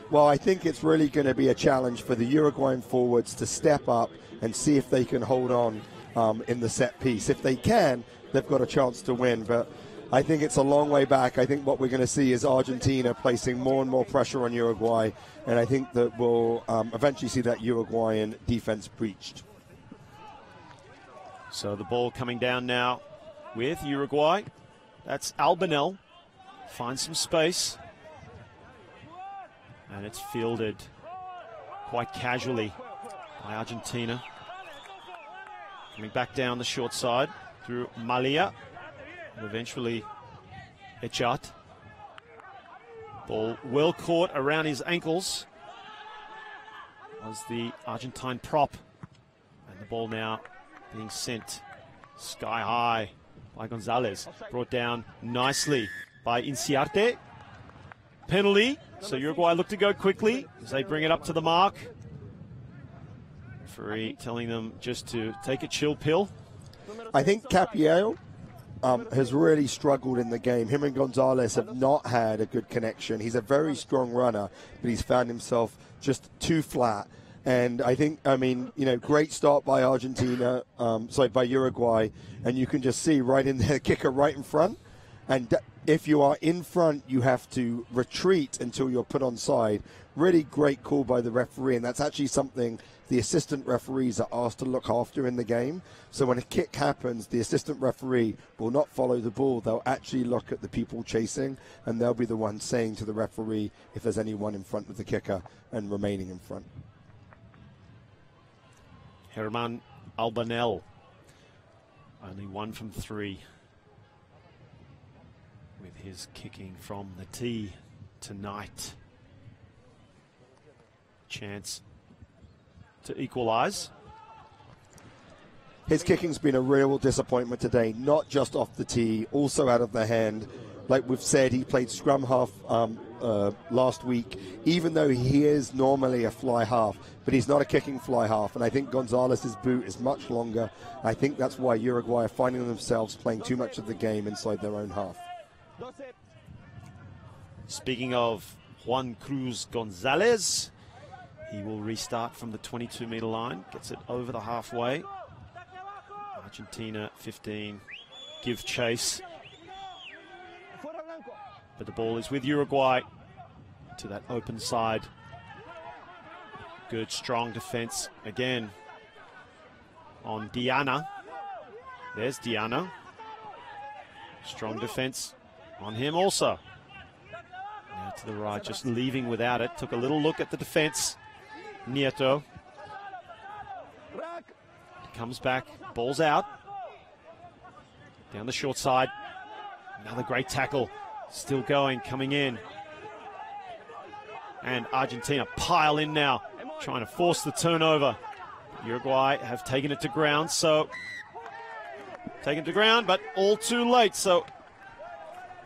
Well, I think it's really going to be a challenge for the Uruguayan forwards to step up and see if they can hold on in the set piece. If they can, they've got a chance to win. But I think it's a long way back. I think what we're going to see is Argentina placing more and more pressure on Uruguay. And I think that we'll eventually see that Uruguayan defense breached. So the ball coming down now with Uruguay. That's Albanel. Finds some space. And it's fielded quite casually by Argentina. Coming back down the short side through Malia. And eventually Echat. Ball well caught around his ankles. Was the Argentine prop. And the ball now being sent sky high by Gonzalez. Brought down nicely by Inciarte. Penalty. So Uruguay look to go quickly as they bring it up to the mark. Referee telling them just to take a chill pill. I think Capiel has really struggled in the game. Him and Gonzalez have not had a good connection. He's a very strong runner, but he's found himself just too flat. And I think, great start by Argentina, by Uruguay. And you can just see right in there, kicker right in front. And if you are in front, you have to retreat until you're put onside. really great call by the referee, and that's actually something the assistant referees are asked to look after in the game. So when a kick happens, the assistant referee will not follow the ball. They'll actually look at the people chasing, and they'll be the one saying to the referee if there's anyone in front of the kicker and remaining in front. Herman Albanel, only 1 from 3 with his kicking from the tee tonight. Chance to equalise. His kicking's been a real disappointment today, not just off the tee, also out of the hand. Like we've said, he played scrum half last week, even though he is normally a fly half, but he's not a kicking fly half, and I think Gonzalez's boot is much longer. I think that's why Uruguay are finding themselves playing too much of the game inside their own half. Speaking of Juan Cruz Gonzalez, he will restart from the 22-meter line, gets it over the halfway. Argentina 15, give chase. But the ball is with Uruguay to that open side. Good, strong defense again on Diana. There's Diana. Strong defense on him also. Now to the right, just leaving without it. Took a little look at the defense. Nieto. Comes back, ball's out. Down the short side. Another great tackle. Still going, coming in. And Argentina pile in now, trying to force the turnover. Uruguay have taken it to ground, but all too late. So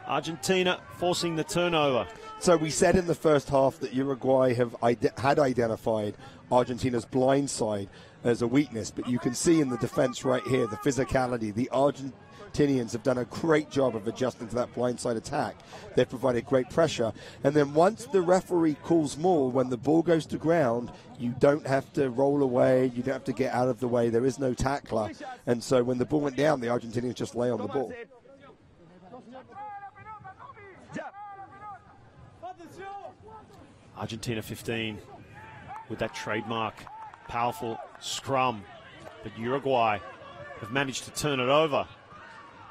Argentina forcing the turnover. So we said in the first half that Uruguay had identified Argentina's blind side as a weakness, but you can see in the defense right here, the physicality. The Argentinians have done a great job of adjusting to that blindside attack. They've provided great pressure. And then once the referee calls maul, when the ball goes to ground, you don't have to roll away, you don't have to get out of the way, there is no tackler. And so when the ball went down, the Argentinians just lay on the ball. Argentina 15 with that trademark powerful scrum, but Uruguay have managed to turn it over.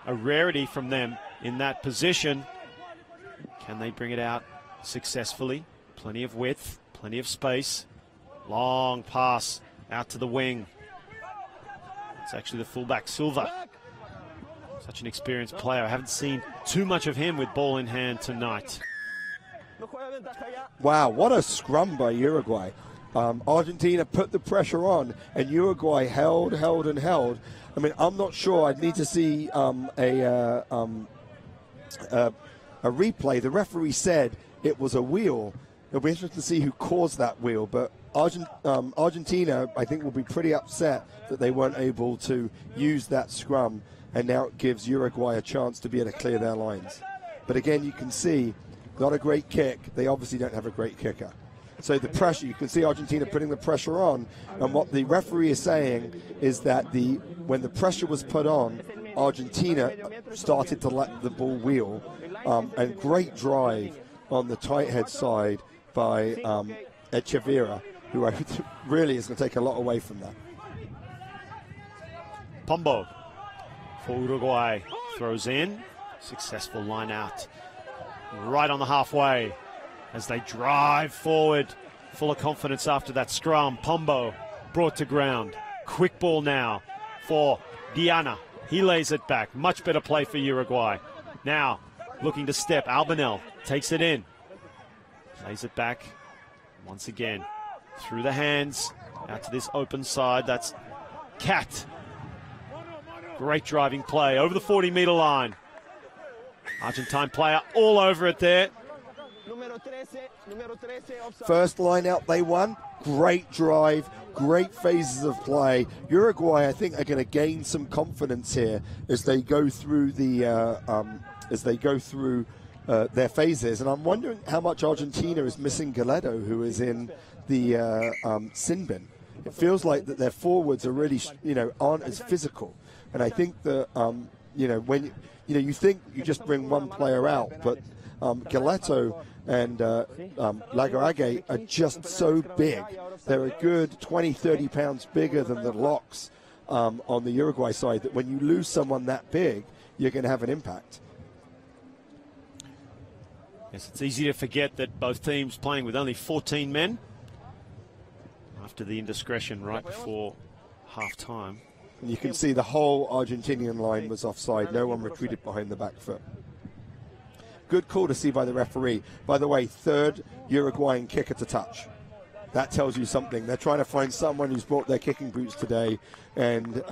A rarity from them in that position. Can they bring it out successfully? Plenty of width, plenty of space. Long pass out to the wing. It's actually the fullback, Silva. Such an experienced player. I haven't seen too much of him with ball in hand tonight. Wow, what a scrum by Uruguay. Argentina put the pressure on, and Uruguay held. I mean, I'm not sure. I'd need to see a replay. The referee said it was a wheel. It'll be interesting to see who caused that wheel. But Argentina, I think, will be pretty upset that they weren't able to use that scrum, and now it gives Uruguay a chance to be able to clear their lines. But again, you can see, not a great kick. They obviously don't have a great kicker. So the pressure, you can see Argentina putting the pressure on, and what the referee is saying is that when the pressure was put on, Argentina started to let the ball wheel, and great drive on the tight head side by Echeverria, who really is going to take a lot away from that. Pombo for Uruguay throws in, successful line out right on the halfway as they drive forward, full of confidence after that scrum. Pombo brought to ground. Quick ball now for Diana. He lays it back. Much better play for Uruguay. Now looking to step. Albanel takes it in. Lays it back once again. Through the hands. Out to this open side. That's Cat. Great driving play over the 40-meter line. Argentine player all over it there. First line out, they won. Great drive, great phases of play. Uruguay, I think, are going to gain some confidence here as they go through their phases. And I'm wondering how much Argentina is missing Galedo, who is in the sin bin. It feels like that their forwards are really, aren't as physical. And I think that, when you think you just bring one player out, but Galeto and Lagarage are just so big. They're a good 20, 30 pounds bigger than the locks on the Uruguay side, that when you lose someone that big, you're going to have an impact. Yes, it's easy to forget that both teams playing with only 14 men after the indiscretion right before half-time. And you can see the whole Argentinian line was offside. No one retreated behind the back foot. Good call to see by the referee. By the way, third Uruguayan kicker to touch. That tells you something. They're trying to find someone who's brought their kicking boots today, and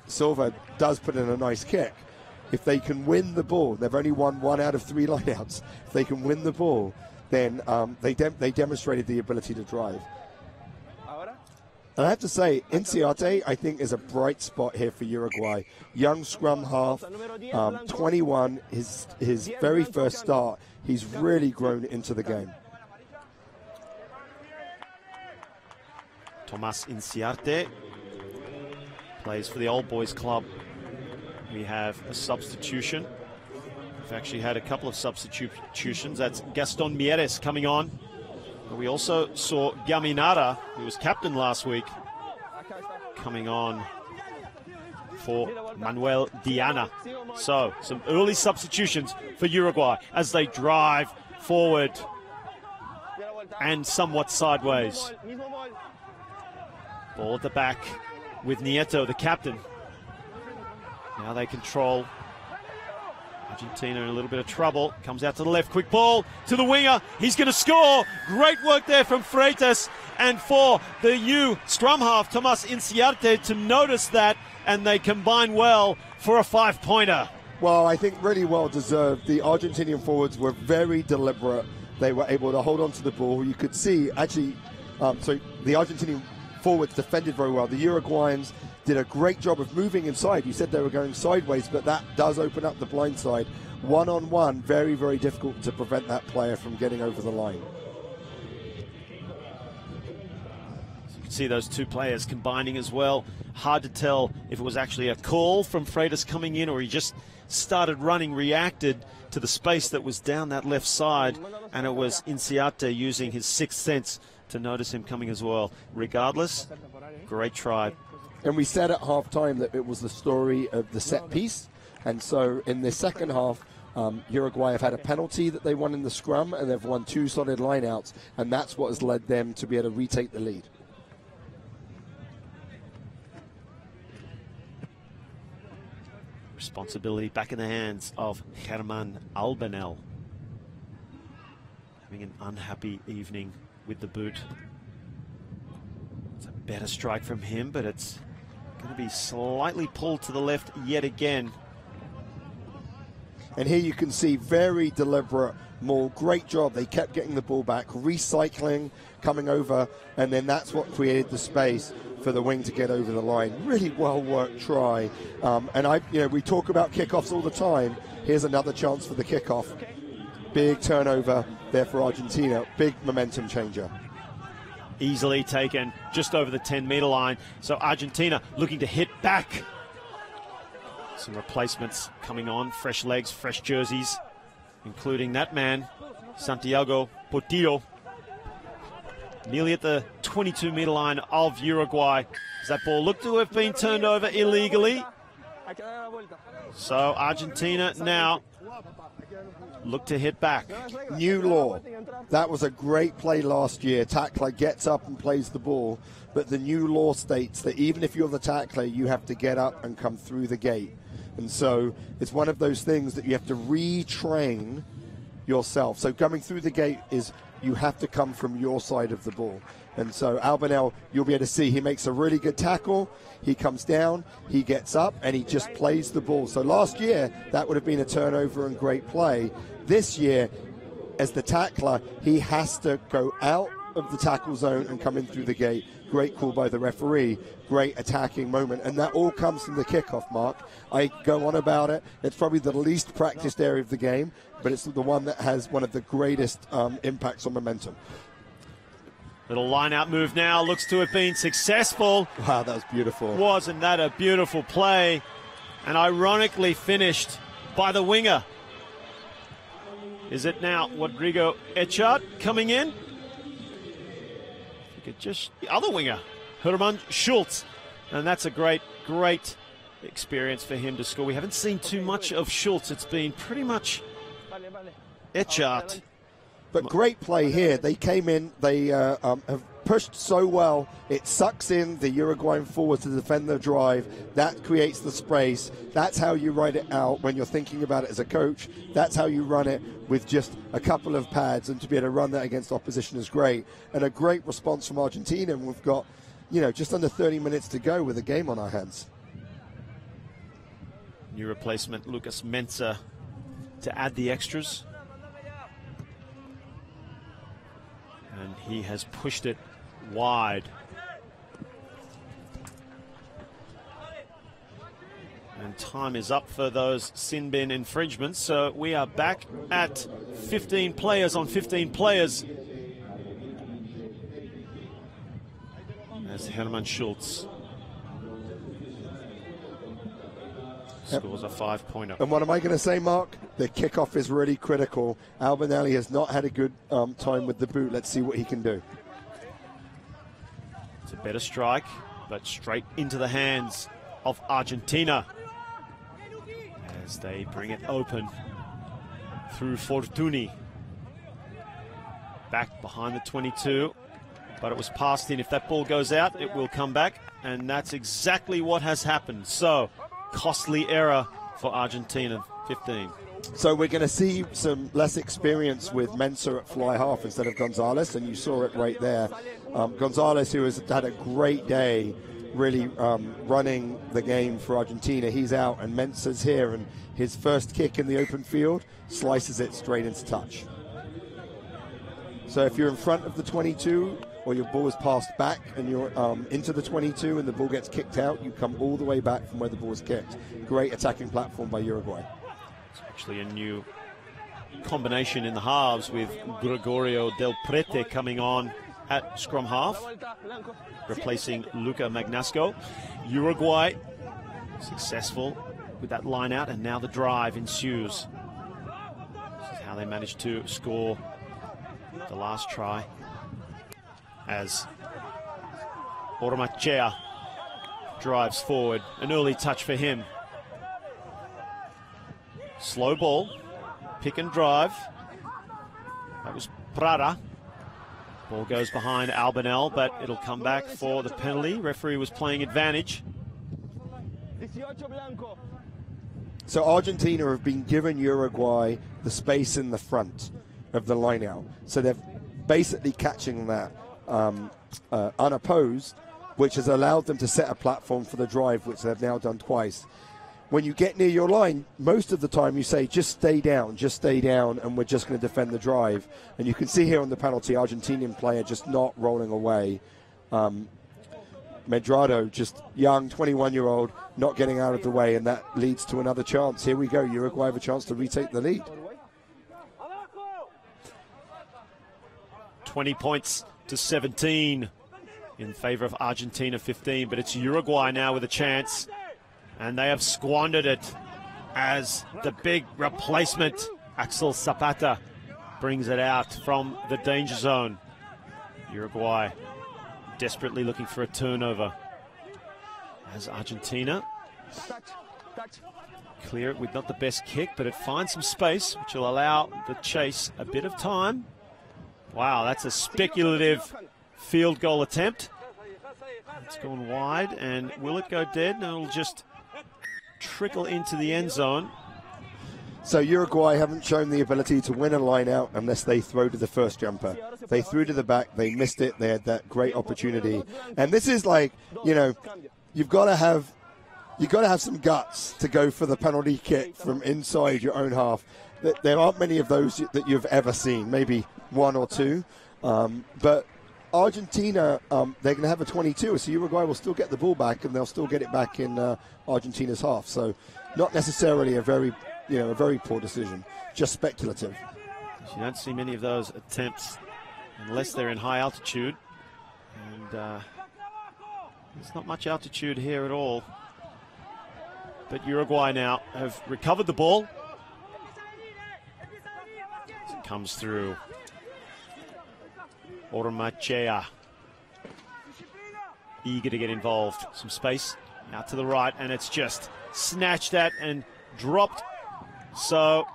Silva does put in a nice kick. If they can win the ball, they've only won 1 out of 3 lineouts. If they can win the ball, then they demonstrated the ability to drive. And I have to say, Inciarte, I think, is a bright spot here for Uruguay. Young scrum half, 21, his very first start. He's really grown into the game. Tomas Inciarte plays for the Old Boys Club. We have a substitution. We've actually had a couple of substitutions. That's Gaston Mieres coming on. But we also saw Gaminara, who was captain last week, coming on for Manuel Diana. So, some early substitutions for Uruguay as they drive forward and somewhat sideways. Ball at the back with Nieto, the captain. Now they control. Argentina in a little bit of trouble. Comes out to the left. Quick ball to the winger. He's going to score. Great work there from Freitas. And for the new scrum half, Tomas Inciarte, to notice that. And they combine well for a 5-pointer. Well, I think really well deserved. The Argentinian forwards were very deliberate. They were able to hold on to the ball. You could see, actually, so the Argentinian forwards defended very well. The Uruguayans did a great job of moving inside. You said they were going sideways, but that does open up the blind side. One-on-one, very, very difficult to prevent that player from getting over the line. So you can see those two players combining as well. Hard to tell if it was actually a call from Freitas coming in or he just started running, reacted to the space that was down that left side, and it was Inciarte using his sixth sense to notice him coming as well. Regardless, great try. And we said at half-time that it was the story of the set piece. And so in the second half, Uruguay have had a penalty that they won in the scrum, and they've won 2 solid lineouts, and that's what has led them to be able to retake the lead. Responsibility back in the hands of Germán Albanel. Having an unhappy evening with the boot. It's a better strike from him, but it's going to be slightly pulled to the left yet again. And here you can see very deliberate maul. Great job. They kept getting the ball back, recycling, coming over, and then that's what created the space for the wing to get over the line. Really well worked try. And we talk about kickoffs all the time. Here's another chance for the kickoff. Big turnover there for Argentina. Big momentum changer. Easily taken just over the 10-meter line. So Argentina looking to hit back. Some replacements coming on. Fresh legs, fresh jerseys, including that man, Santiago Portillo. Nearly at the 22-meter line of Uruguay. Does that ball look to have been turned over illegally? So Argentina now look to hit back. New law. That was a great play last year. Tackler gets up and plays the ball, but the new law states that even if you're the tackler, you have to get up and come through the gate. And so it's one of those things that you have to retrain yourself. So coming through the gate is you have to come from your side of the ball. And so Albanel, you'll be able to see he makes a really good tackle. He comes down, he gets up, and he just plays the ball. So last year, that would have been a turnover and great play. This year, as the tackler, he has to go out of the tackle zone and come in through the gate. Great call by the referee. Great attacking moment. And that all comes from the kickoff, Mark. I go on about it. It's probably the least practiced area of the game, but it's the one that has one of the greatest impacts on momentum. Little line-out move now. Looks to have been successful. Wow, that was beautiful. Wasn't that a beautiful play? And ironically finished by the winger. Is it now Rodrigo Echard coming in? Just the other winger, Hermann Schultz. And that's a great experience for him to score. We haven't seen too much of Schultz. It's been pretty much Echard. But great play here. They came in, they have pushed so well. It sucks in the Uruguayan forwards to defend the drive. That creates the space. That's how you write it out when you're thinking about it as a coach. That's how you run it with just a couple of pads, and to be able to run that against opposition is great. And a great response from Argentina, and we've got, just under 30 minutes to go with a game on our hands. New replacement, Lucas Mensah, to add the extras. And he has pushed it wide. And time is up for those sin bin infringements. So we are back at 15 players on 15 players. As Hermann Schultz scores a 5-pointer. And what am I going to say, Mark? The kickoff is really critical. Albinelli has not had a good time with the boot. Let's see what he can do. It's a better strike, but straight into the hands of Argentina as they bring it open through Fortuny. Back behind the 22, but it was passed in. If that ball goes out, it will come back, and that's exactly what has happened. So, costly error for Argentina, 15. So we're going to see some less experience with Mensah at fly half instead of Gonzalez, and you saw it right there. Gonzalez, who has had a great day, really running the game for Argentina, he's out, and Mensah's here, and his first kick in the open field slices it straight into touch. So if you're in front of the 22, or your ball is passed back and you're into the 22 and the ball gets kicked out, you come all the way back from where the ball is kicked. Great attacking platform by Uruguay. It's actually a new combination in the halves with Gregorio Del Prete coming on at scrum half, replacing Luca Magnasco. Uruguay successful with that line out, and now the drive ensues. This is how they managed to score the last try, as Ormachea drives forward. An early touch for him. Slow ball, pick and drive. That was Prada. Ball goes behind Albinel, but it'll come back for the penalty. Referee was playing advantage. So Argentina have been given Uruguay the space in the front of the line out. So they're basically catching that unopposed, which has allowed them to set a platform for the drive, which they've now done twice. When you get near your line, most of the time you say, just stay down, and we're just going to defend the drive. And you can see here on the penalty, Argentinian player just not rolling away. Medrado, just young, 21-year-old, not getting out of the way, and that leads to another chance. Here we go. Uruguay have a chance to retake the lead. 20 points to 17 in favor of Argentina, 15. But it's Uruguay now with a chance, and they have squandered it as the big replacement, Axel Zapata, brings it out from the danger zone. Uruguay desperately looking for a turnover, as Argentina clear it with not the best kick, but it finds some space, which will allow the chase a bit of time. Wow, that's a speculative field goal attempt. It's gone wide, and will it go dead? No, it'll just trickle into the end zone. So Uruguay haven't shown the ability to win a line out unless they throw to the first jumper. They threw to the back, they missed it, they had that great opportunity. And this is like, you've got to have some guts to go for the penalty kick from inside your own half. There aren't many of those that you've ever seen, maybe one or two. But Argentina, they're going to have a 22, so Uruguay will still get the ball back, and they'll still get it back in Argentina's half. So not necessarily a very poor decision, just speculative. You don't see many of those attempts unless they're in high altitude, and there's not much altitude here at all. But Uruguay now have recovered the ball. comes through. Ormachea. Eager to get involved. Some space out to the right, and it's just snatched at and dropped. So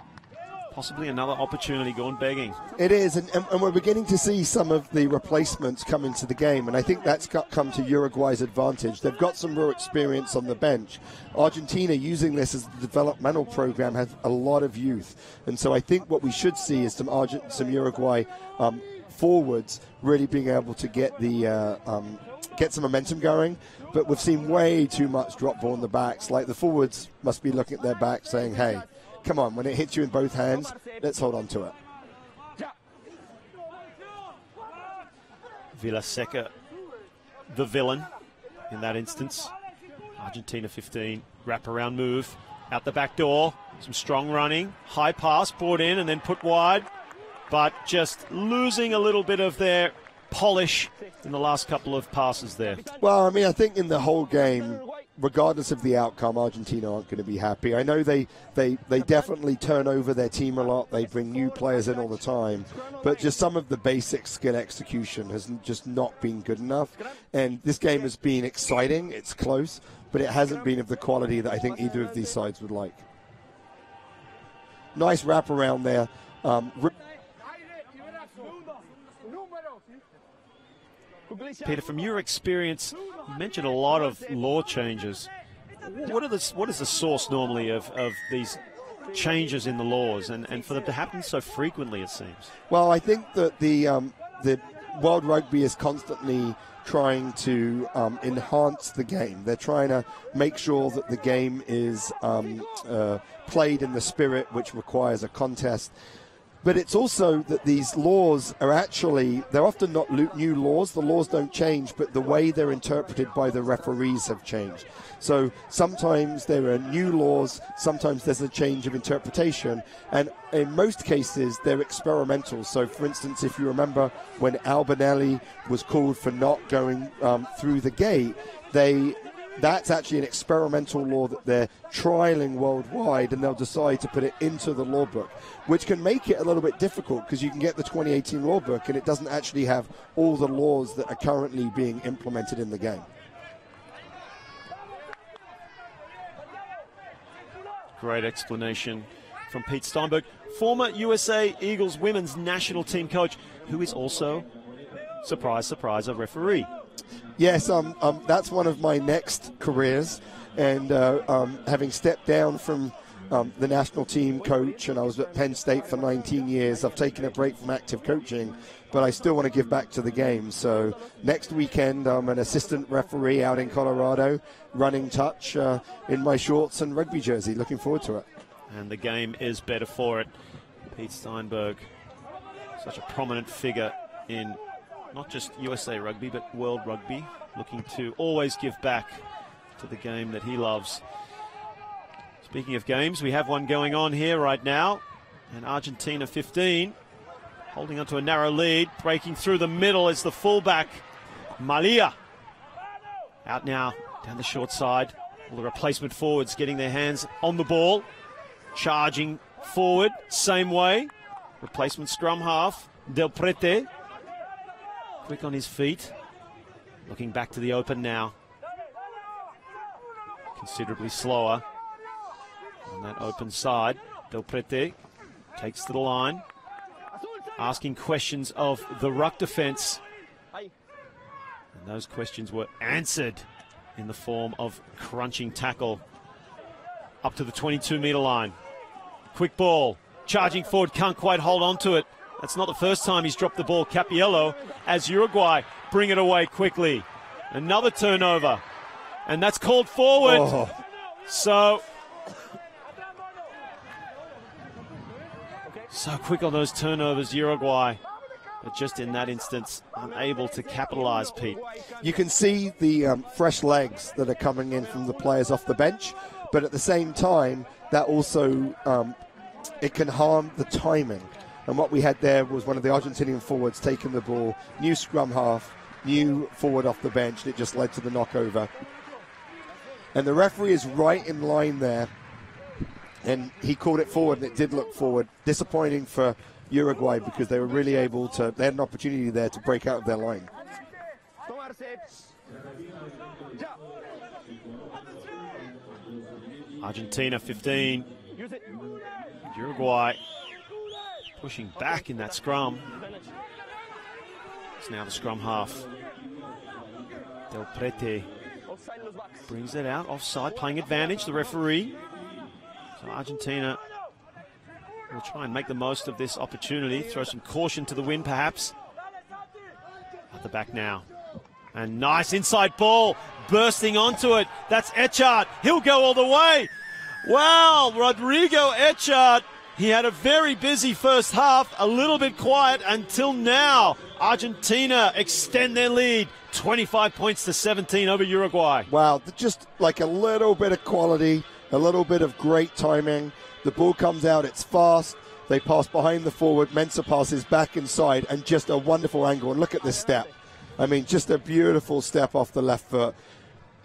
possibly another opportunity gone begging. It is, and we're beginning to see some of the replacements come into the game, and I think that's come to Uruguay's advantage. They've got some real experience on the bench. Argentina, using this as a developmental program, has a lot of youth, and so I think what we should see is some Uruguay forwards really being able to get some momentum going. But we've seen way too much drop ball in the backs. Like, the forwards must be looking at their back saying, hey, come on, when it hits you in both hands, let's hold on to it. Villaseca, the villain in that instance. Argentina 15, wrap-around move, out the back door, some strong running, high pass, brought in and then put wide, but just losing a little bit of their polish in the last couple of passes there. Well, I mean, I think in the whole game, regardless of the outcome, Argentina aren't going to be happy. I know they definitely turn over their team a lot. They bring new players in all the time. But just some of the basic skill execution has just not been good enough. And this game has been exciting. It's close. But it hasn't been of the quality that I think either of these sides would like. Nice wraparound there. Peter, from your experience, you mentioned a lot of law changes. What is the source normally of these changes in the laws, and for them to happen so frequently, it seems? Well, I think that the World Rugby is constantly trying to enhance the game. They're trying to make sure that the game is played in the spirit which requires a contest. But it's also that these laws are actually, they're often not new laws. The laws don't change, but the way they're interpreted by the referees have changed. So sometimes there are new laws, sometimes there's a change of interpretation, and in most cases they're experimental. So for instance, if you remember when Albinelli was called for not going through the gate, that's actually an experimental law that they're trialing worldwide, and they'll decide to put it into the law book, which can make it a little bit difficult because you can get the 2018 law book and it doesn't actually have all the laws that are currently being implemented in the game. Great explanation from Pete Steinberg, former USA Eagles women's national team coach, who is also, surprise, surprise, a referee. Yes, that's one of my next careers, and having stepped down from the national team coach, and I was at Penn State for 19 years, I've taken a break from active coaching, but I still want to give back to the game. So next weekend, I'm an assistant referee out in Colorado, running touch in my shorts and rugby jersey. Looking forward to it. And the game is better for it. Pete Steinberg, such a prominent figure in not just USA Rugby, but World Rugby, looking to always give back to the game that he loves. Speaking of games, we have one going on here right now. And Argentina 15, holding onto a narrow lead, breaking through the middle is the fullback, Malia. Out now, down the short side. All the replacement forwards getting their hands on the ball. Charging forward, same way. Replacement scrum half, Del Prete. Quick on his feet, looking back to the open now. Considerably slower on that open side. Del Prete takes to the line, asking questions of the ruck defence. And those questions were answered in the form of crunching tackle up to the 22-metre line. Quick ball, charging forward, can't quite hold on to it. That's not the first time he's dropped the ball, Capiello, as Uruguay bring it away quickly. Another turnover, and that's called forward. Oh. So quick on those turnovers, Uruguay. But just in that instance, unable to capitalize, Pete. You can see the fresh legs that are coming in from the players off the bench, but at the same time, that also it can harm the timing. And what we had there was one of the Argentinian forwards taking the ball, new scrum half, new forward off the bench. It just led to the knockover. And the referee is right in line there. And he called it forward, and it did look forward. Disappointing for Uruguay because they were really able to, they had an opportunity there to break out of their line. Argentina 15. Uruguay pushing back in that scrum. It's now the scrum half. Del Prete brings it out, offside, playing advantage, the referee. So Argentina will try and make the most of this opportunity, throw some caution to the wind perhaps. At the back now. And nice inside ball, bursting onto it. That's Echard, he'll go all the way. Wow, Rodrigo Echard, he had a very busy first half, a little bit quiet until now. Argentina extend their lead, 25 points to 17 over Uruguay. Wow, just like a little bit of quality, a little bit of great timing. The ball comes out, it's fast. They pass behind the forward, Mensah passes back inside, and just a wonderful angle. And look at this step. I mean, just a beautiful step off the left foot.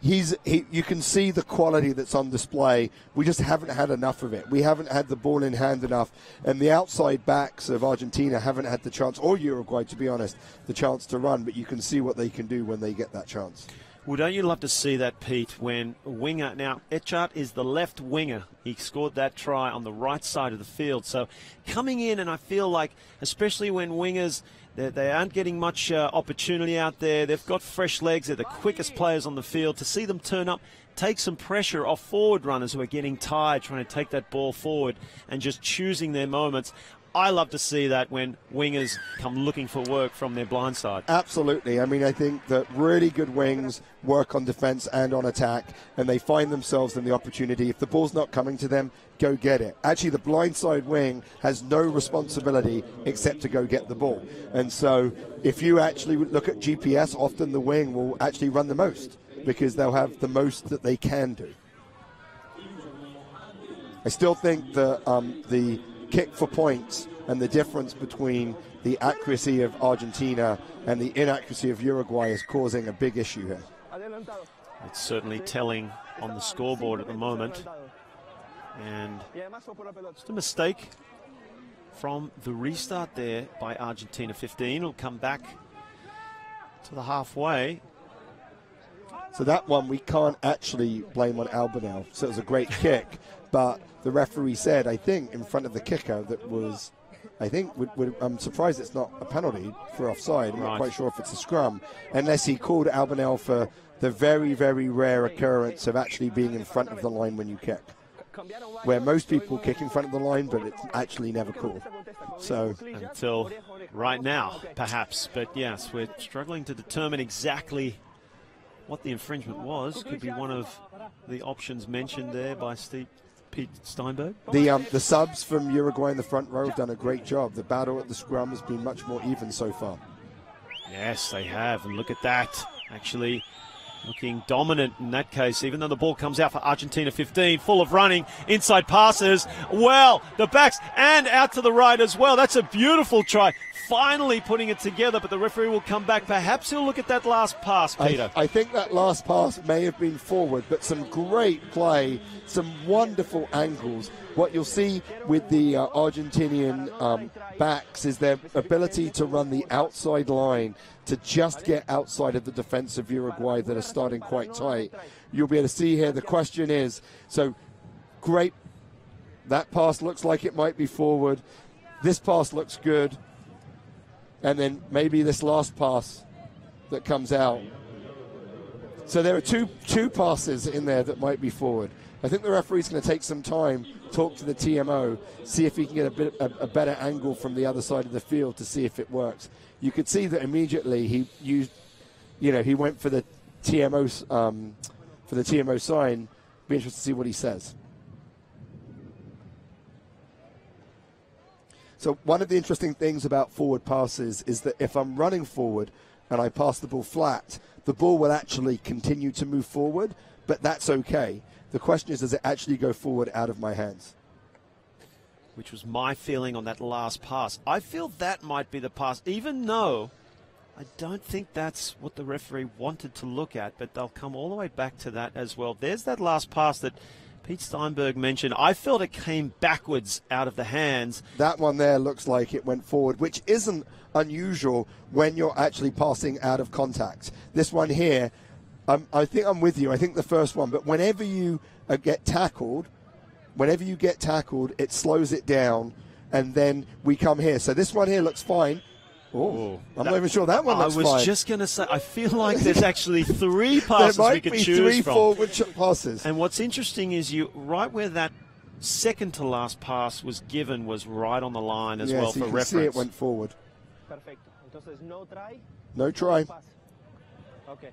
You can see the quality that's on display. We just haven't had enough of it. We haven't had the ball in hand enough. And the outside backs of Argentina haven't had the chance, or Uruguay, to be honest, the chance to run. But you can see what they can do when they get that chance. Well, don't you love to see that, Pete, when a winger, now Echard is the left winger. He scored that try on the right side of the field. So coming in, and I feel like, especially when wingers, they aren't getting much opportunity out there. They've got fresh legs. They're the quickest players on the field. To see them turn up, take some pressure off forward runners who are getting tired, trying to take that ball forward and just choosing their moments. I love to see that when wingers come looking for work from their blind side. Absolutely. I mean, I think that really good wings work on defense and on attack, and they find themselves in the opportunity. If the ball's not coming to them, go get it. Actually, the blindside wing has no responsibility except to go get the ball. And so if you actually look at GPS, often the wing will actually run the most because they'll have the most that they can do. I still think that the kick for points and the difference between the accuracy of Argentina and the inaccuracy of Uruguay is causing a big issue here. It's certainly telling on the scoreboard at the moment. And just a mistake from the restart there by Argentina 15. It'll come back to the halfway. So that one we can't actually blame on Albanel. So it was a great kick, but the referee said, I think, in front of the kicker that was, I think, I'm surprised it's not a penalty for offside. I'm not quite sure if it's a scrum, unless he called Albanel for the very, very rare occurrence of actually being in front of the line when you kick, where most people kick in front of the line, but it's actually never called. So until right now, perhaps. But yes, we're struggling to determine exactly what the infringement was. Could be one of the options mentioned there by Pete Steinberg. The subs from Uruguay in the front row have done a great job. The battle at the scrum has been much more even so far. Yes, they have. And look at that. Actually looking dominant in that case, even though the ball comes out for Argentina 15, full of running, inside passes. Well, the backs and out to the right as well. That's a beautiful try. Finally putting it together, but the referee will come back. Perhaps he'll look at that last pass, Peter. I think that last pass may have been forward, but some great play, some wonderful angles. What you'll see with the Argentinian backs is their ability to run the outside line to just get outside of the defense of Uruguay that are starting quite tight. You'll be able to see here, the question is, so great, that pass looks like it might be forward. This pass looks good. And then maybe this last pass that comes out. So there are two passes in there that might be forward. I think the referee's going to take some time, talk to the TMO, see if he can get a better angle from the other side of the field to see if it works. You could see that immediately he went for the TMO sign. Be interested to see what he says. So one of the interesting things about forward passes is that if I'm running forward and I pass the ball flat, the ball will actually continue to move forward, but that's okay. The question is, does it actually go forward out of my hands? Which was my feeling on that last pass. I feel that might be the pass, even though I don't think that's what the referee wanted to look at, but they'll come all the way back to that as well. There's that last pass that Pete Steinberg mentioned, I felt it came backwards out of the hands. That one there looks like it went forward, which isn't unusual when you're actually passing out of contact. This one here, I think I'm with you. I think the first one, but whenever you get tackled, it slows it down, and then we come here. So this one here looks fine. Oh, I'm not even sure that one looks fine. I was just going to say, I feel like there's actually 3 passes we could choose from. There might be 3 forward passes. And what's interesting is right where that second to last pass was given was right on the line as well so for you reference. See it went forward. Perfecto. Entonces, no try. No try. Okay.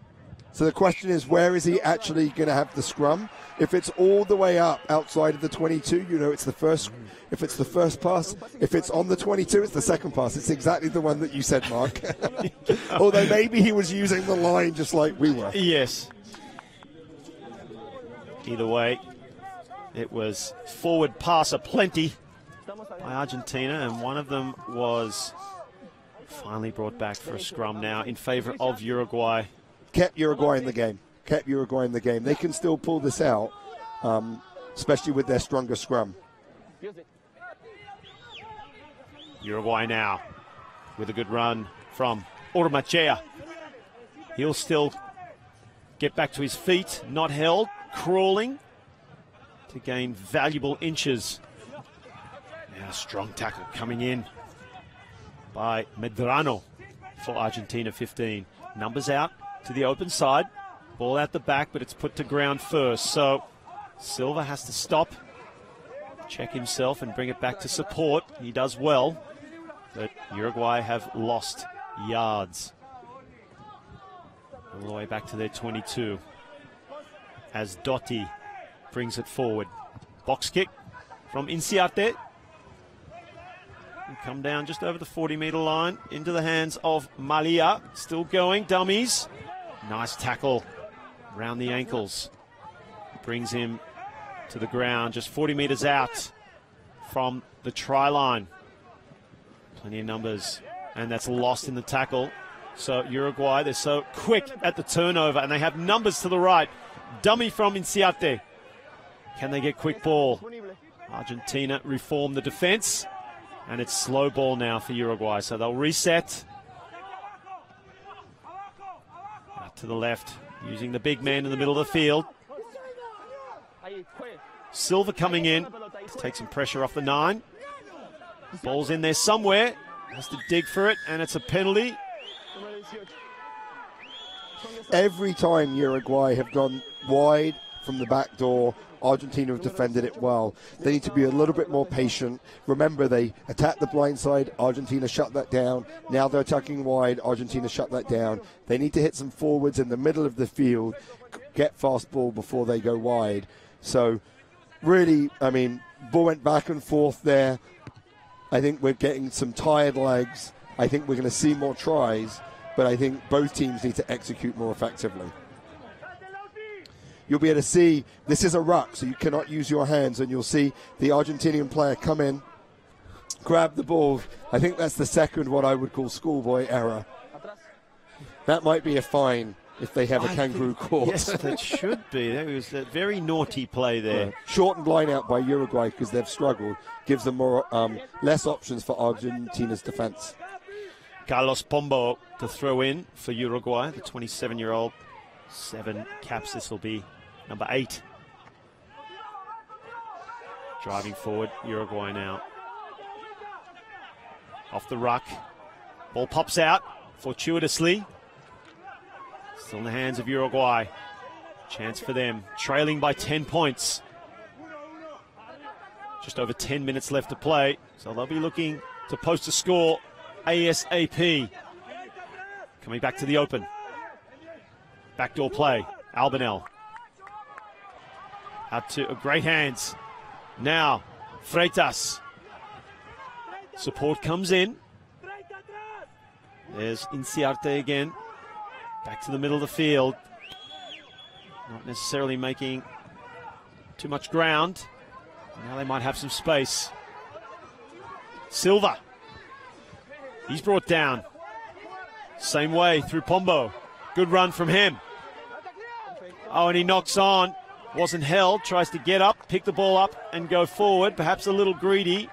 So the question is, where is he actually going to have the scrum? If it's all the way up outside of the 22, it's the first. If it's the first pass, if it's on the 22, it's the second pass. It's exactly the one that you said, Mark. Although maybe he was using the line just like we were. Yes. Either way, it was forward pass aplenty by Argentina, and one of them was finally brought back for a scrum now in favor of Uruguay. Kept Uruguay in the game. They can still pull this out, especially with their stronger scrum. Uruguay now with a good run from Ormachea. He'll still get back to his feet, not held, crawling to gain valuable inches. Now strong tackle coming in by Medrano for Argentina 15. Numbers out to the open side. Ball out the back, but it's put to ground first. So Silva has to stop, check himself, and bring it back to support. He does well, but Uruguay have lost yards. All the way back to their 22. As Dotti brings it forward. Box kick from Inciarte. Come down just over the 40-meter line into the hands of Malia. Still going, dummies. Nice tackle around the ankles. Brings him to the ground, just 40 meters out from the try line. Plenty of numbers, and that's lost in the tackle. So Uruguay, they're so quick at the turnover, and they have numbers to the right. Dummy from Inciarte. Can they get quick ball? Argentina reform the defense, and it's slow ball now for Uruguay. So they'll reset. Out to the left, using the big man in the middle of the field. Silva coming in to take some pressure off the 9. Ball's in there somewhere. Has to dig for it, and it's a penalty. Every time Uruguay have gone wide from the back door, Argentina have defended it well. They need to be a little bit more patient. Remember, they attacked the blind side. Argentina shut that down. Now they're attacking wide. Argentina shut that down. They need to hit some forwards in the middle of the field, get fast ball before they go wide. So, really, ball went back and forth there. I think we're getting some tired legs. I think we're going to see more tries, but I think both teams need to execute more effectively. You'll be able to see, this is a ruck, so you cannot use your hands, and you'll see the Argentinian player come in, grab the ball. I think that's the second, what I would call schoolboy error. That might be a fine if they have a kangaroo court. Yes, that should be. There was a very naughty play there. Shortened line out by Uruguay because they've struggled. Gives them more less options for Argentina's defense. Carlos Pombo to throw in for Uruguay, the 27-year-old. 7 caps, this will be number 8. Driving forward, Uruguay now. Off the ruck. Ball pops out fortuitously. Still in the hands of Uruguay. Chance for them. Trailing by 10 points. Just over 10 minutes left to play. So they'll be looking to post a score ASAP. Coming back to the open. Backdoor play. Albanel. Out to great hands. Now, Freitas. Support comes in. There's Inciarte again. Back to the middle of the field. Not necessarily making too much ground. Now they might have some space. Silva. He's brought down. Same way through Pombo. Good run from him. Oh, and he knocks on. wasn't held, tries to get up, pick the ball up and go forward, perhaps a little greedy,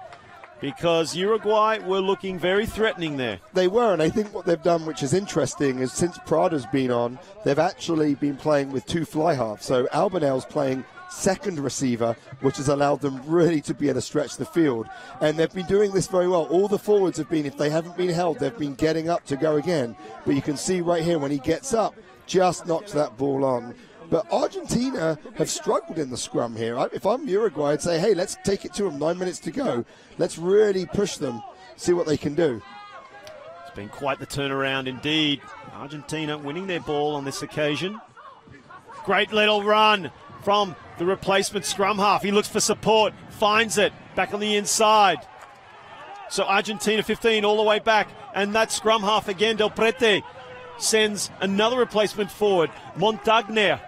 because Uruguay were looking very threatening there. They were, and I think what they've done, which is interesting, is since Prada's been on, they've actually been playing with two fly halves. So Albanel's playing second receiver, which has allowed them really to be able to stretch the field. And they've been doing this very well. All the forwards have been, if they haven't been held, they've been getting up to go again. But you can see right here, when he gets up, just knocks that ball on. But Argentina have struggled in the scrum here. If I'm Uruguay, I'd say, hey, let's take it to them. 9 minutes to go. Let's really push them, see what they can do. It's been quite the turnaround indeed. Argentina winning their ball on this occasion. Great little run from the replacement scrum half. He looks for support, finds it, back on the inside. So Argentina 15 all the way back. And that scrum half again, Del Prete, sends another replacement forward, Montagner.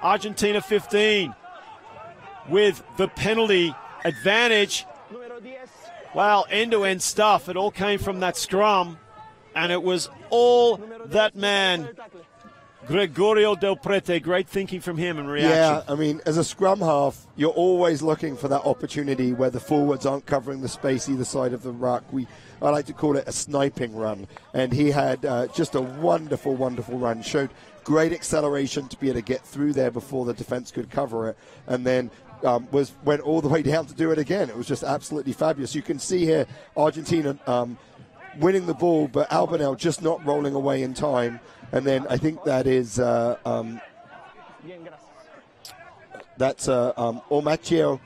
Argentina 15 with the penalty advantage. Wow, end-to-end stuff. It all came from that scrum, and it was all that man, Gregorio Del Prete. Great thinking from him and reaction. Yeah, I mean, as a scrum half, you're always looking for that opportunity where the forwards aren't covering the space either side of the ruck. I like to call it a sniping run, and he had just a wonderful, wonderful run. Showed great acceleration to be able to get through there before the defense could cover it, and then went all the way down to do it again. It was just absolutely fabulous. You can see here Argentina winning the ball, but Albanel just not rolling away in time. And then I think that is that's Ormachio,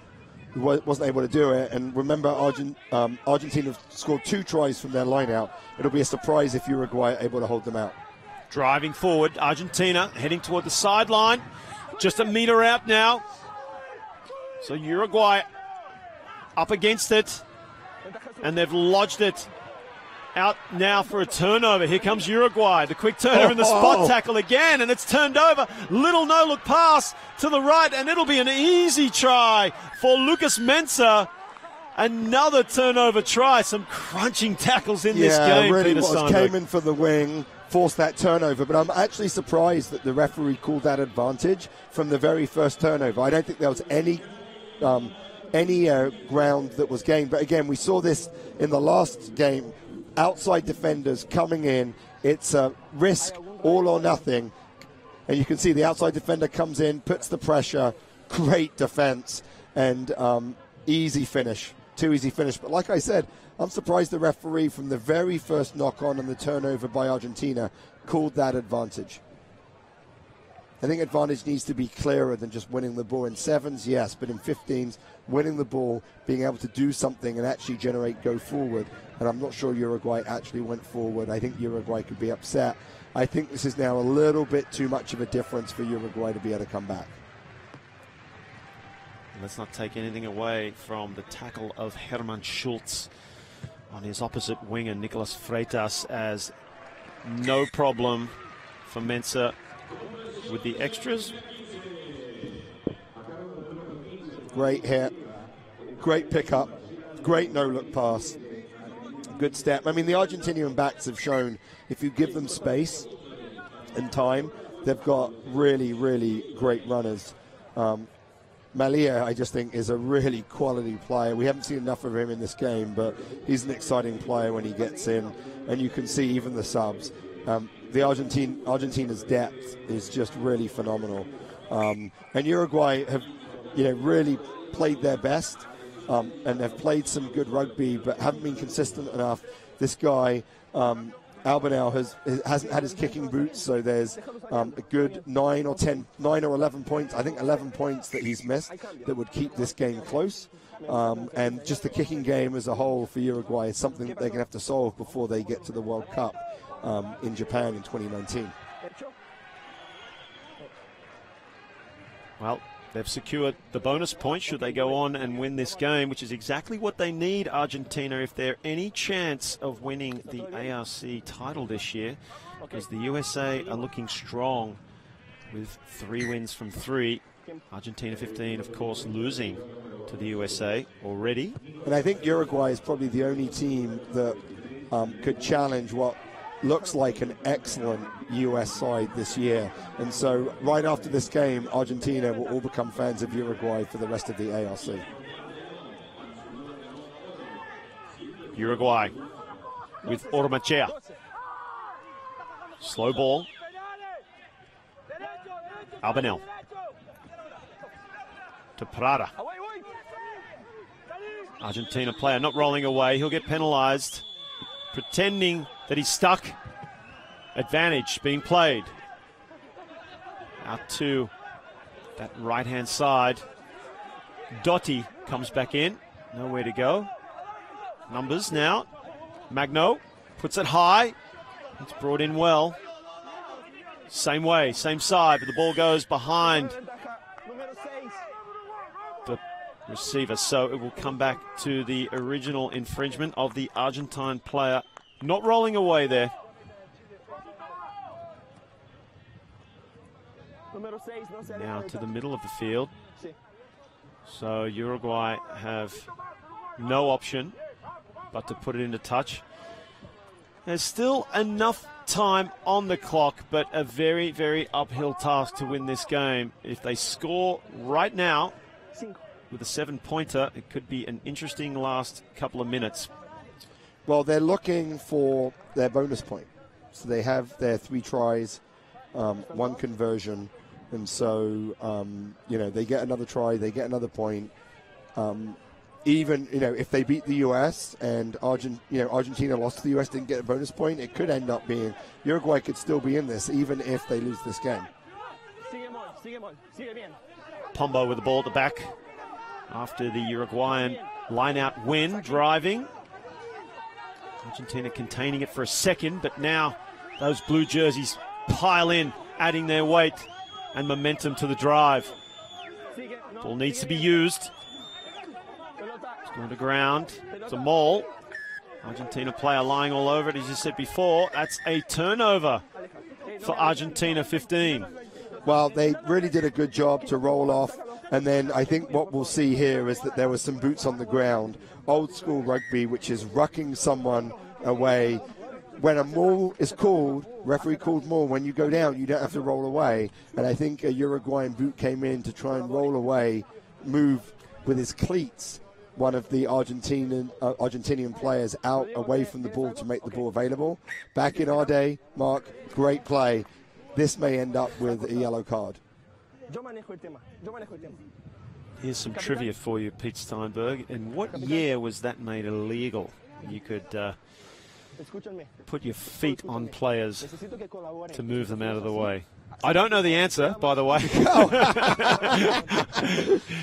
who wasn't able to do it. And remember, Argentina scored 2 tries from their line out. It'll be a surprise if Uruguay are able to hold them out. Driving forward, Argentina heading toward the sideline. Just a metre out now. So Uruguay up against it. And they've lodged it out now for a turnover. Here comes Uruguay. The quick turnover and the spot tackle again. And it's turned over. Little no-look pass to the right. And it'll be an easy try for Lucas Mensah. Another turnover try. Some crunching tackles in this game. Really Peter was. Steinberg. Came in for the wing, forced that turnover. But I'm actually surprised that the referee called that advantage from the very first turnover. I don't think there was any ground that was gained. But again, we saw this in the last game. Outside defenders coming in. It's a risk, all or nothing. And you can see the outside defender comes in, puts the pressure. Great defense and easy finish. Too easy finish. But like I said, I'm surprised the referee from the very first knock-on and the turnover by Argentina called that advantage. I think advantage needs to be clearer than just winning the ball. In 7s, yes, but in 15s, winning the ball, being able to do something and actually generate go forward. And I'm not sure Uruguay actually went forward. I think Uruguay could be upset. I think this is now a little bit too much of a difference for Uruguay to be able to come back. Let's not take anything away from the tackle of Herman Schultz on his opposite winger, Nicolas Freitas, as no problem for Mensah with the extras. Great hit, great pickup, great no-look pass, good step. I mean, the Argentinian backs have shown if you give them space and time, they've got really, really great runners. Malia, I just think, is a really quality player. We haven't seen enough of him in this game, but he's an exciting player when he gets in, and you can see even the subs. The Argentina's depth is just really phenomenal, and Uruguay have, really played their best, and have played some good rugby, but haven't been consistent enough. This guy, Albanel, hasn't had his kicking boots, so there's a good 9 or 11 points. I think 11 points that he's missed that would keep this game close. And just the kicking game as a whole for Uruguay is something that they're going to have to solve before they get to the World Cup in Japan in 2019. Well, they've secured the bonus point should they go on and win this game, which is exactly what they need, Argentina, if they're any chance of winning the ARC title this year, because the USA are looking strong with 3 wins from 3. Argentina 15, of course, losing to the USA already. And I think Uruguay is probably the only team that could challenge what looks like an excellent US side this year. And so right after this game, Argentina will all become fans of Uruguay for the rest of the ARC. Uruguay with Ormachea. Slow ball. Albanel. To Prada. Argentina player not rolling away. He'll get penalised. Pretending that he's stuck. Advantage being played. Out to that right-hand side. Dotti comes back in. Nowhere to go. Numbers now. Magno puts it high. It's brought in well. Same way, same side, but the ball goes behind the receiver. So it will come back to the original infringement of the Argentine player. Not rolling away there. Now to the middle of the field. So Uruguay have no option but to put it into touch. There's still enough time on the clock, but a very, very uphill task to win this game. If they score right now with a 7-pointer, it could be an interesting last couple of minutes. Well, they're looking for their bonus point. So they have their 3 tries, 1 conversion, and so, they get another try, they get another point. Even, if they beat the U.S. and Argentina lost to the U.S., didn't get a bonus point, it could end up being Uruguay could still be in this, even if they lose this game. Pombo with the ball at the back after the Uruguayan line-out win, driving. Argentina containing it for a second, but now those blue jerseys pile in, adding their weight and momentum to the drive. Ball needs to be used. On the ground, it's a maul. Argentina player lying all over it, as you said before. That's a turnover for Argentina 15. Well, they really did a good job to roll off. And then I think what we'll see here is that there were some boots on the ground. Old school rugby, which is rucking someone away. When a maul is called, referee called maul, when you go down, you don't have to roll away. And I think a Uruguayan boot came in to try and roll away, move with his cleats one of the Argentinian players out away from the ball to make the ball available. Back in our day, Mark, great play. This may end up with a yellow card. Here's some trivia for you, Pete Steinberg. In what year was that made illegal? You could put your feet on players to move them out of the way. I don't know the answer, by the way.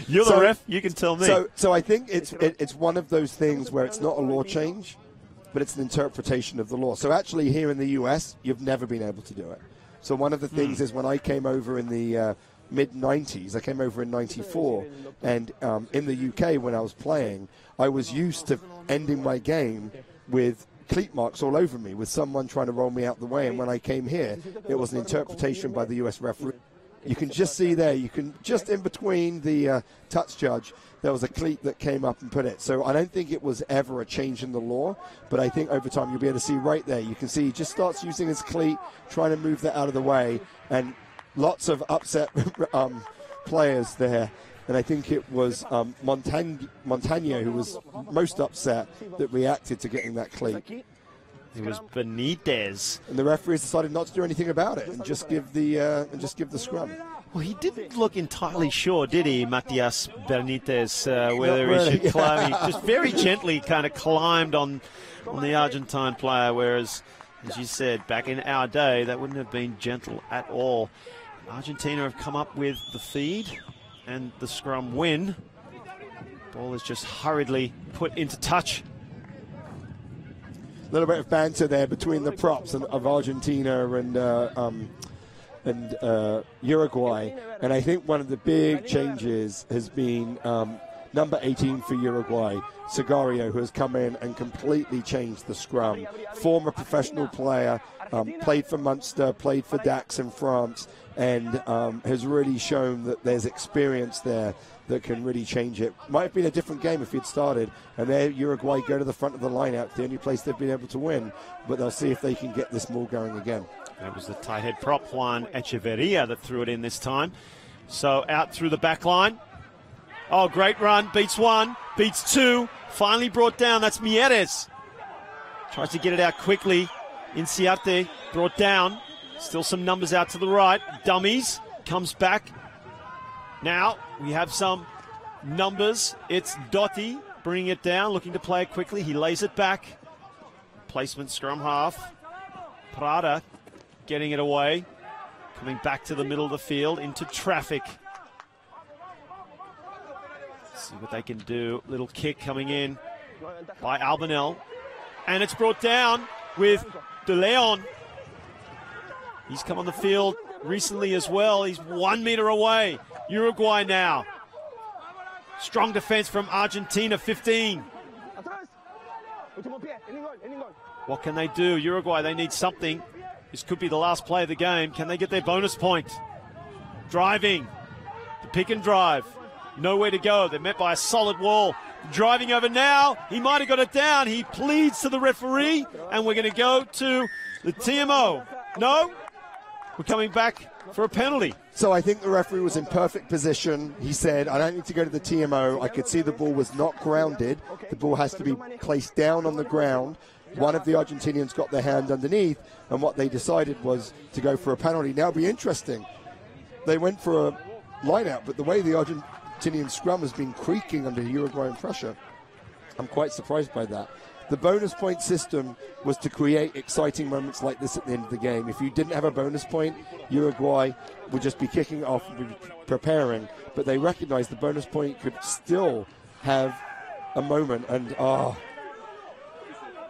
You're the ref, you can tell me. So I think it's one of those things where it's not a law change, but it's an interpretation of the law. So actually here in the US, you've never been able to do it. So one of the things is when I came over in the mid-90s, I came over in 94, and in the UK when I was playing, I was used to ending my game with cleat marks all over me, with someone trying to roll me out the way. And when I came here, it was an interpretation by the US referee. You can just see there, you can just in between the touch judge, there was a cleat that came up and put it. So I don't think it was ever a change in the law, but I think over time you'll be able to see right there. You can see he just starts using his cleat, trying to move that out of the way, and lots of upset players there. And I think it was Montagno who was most upset that reacted to getting that cleat. It was Benitez. And the referees decided not to do anything about it and just give the scrum. Well, he didn't look entirely sure, did he, Matias Benitez, whether he should climb. He just very gently kind of climbed on the Argentine player, whereas, as you said, back in our day, that wouldn't have been gentle at all. Argentina have come up with the feed and the scrum win. Ball is just hurriedly put into touch. A little bit of banter there between the props of Argentina and Uruguay. And I think one of the big changes has been number 18 for Uruguay, Segario, who has come in and completely changed the scrum. Former professional player, played for Munster, played for Dax in France, and has really shown that there's experience there that can really change it. Might have been a different game if he'd started, and there Uruguay go to the front of the line-out, the only place they've been able to win, but they'll see if they can get this maul going again. That was the tight head prop, Juan Echeverria, that threw it in this time. So out through the back line. Oh, great run. Beats one, beats two. Finally brought down. That's Mieres. Tries to get it out quickly. Inciarte brought down. Still some numbers out to the right. Dummies. Comes back. Now we have some numbers. It's Dotti bringing it down, looking to play it quickly. He lays it back. Placement scrum half. Prada getting it away. Coming back to the middle of the field into traffic. See what they can do. Little kick coming in by Albanel. And it's brought down with De Leon. He's come on the field recently as well. He's 1 meter away. Uruguay now. Strong defense from Argentina, 15. What can they do? Uruguay, they need something. This could be the last play of the game. Can they get their bonus point? Driving. The pick and drive. Nowhere to go. They're met by a solid wall. Driving over now. He might have got it down. He pleads to the referee. And we're going to go to the TMO. No? We're coming back for a penalty. So I think the referee was in perfect position. He said, I don't need to go to the TMO. I could see the ball was not grounded. The ball has to be placed down on the ground. One of the Argentinians got their hand underneath, and what they decided was to go for a penalty. Now it'll be interesting. They went for a line-out, but the way the Argentinian scrum has been creaking under Uruguayan pressure, I'm quite surprised by that. The bonus point system was to create exciting moments like this at the end of the game. If you didn't have a bonus point, Uruguay would just be kicking it off and be preparing, but they recognized the bonus point could still have a moment, and wow,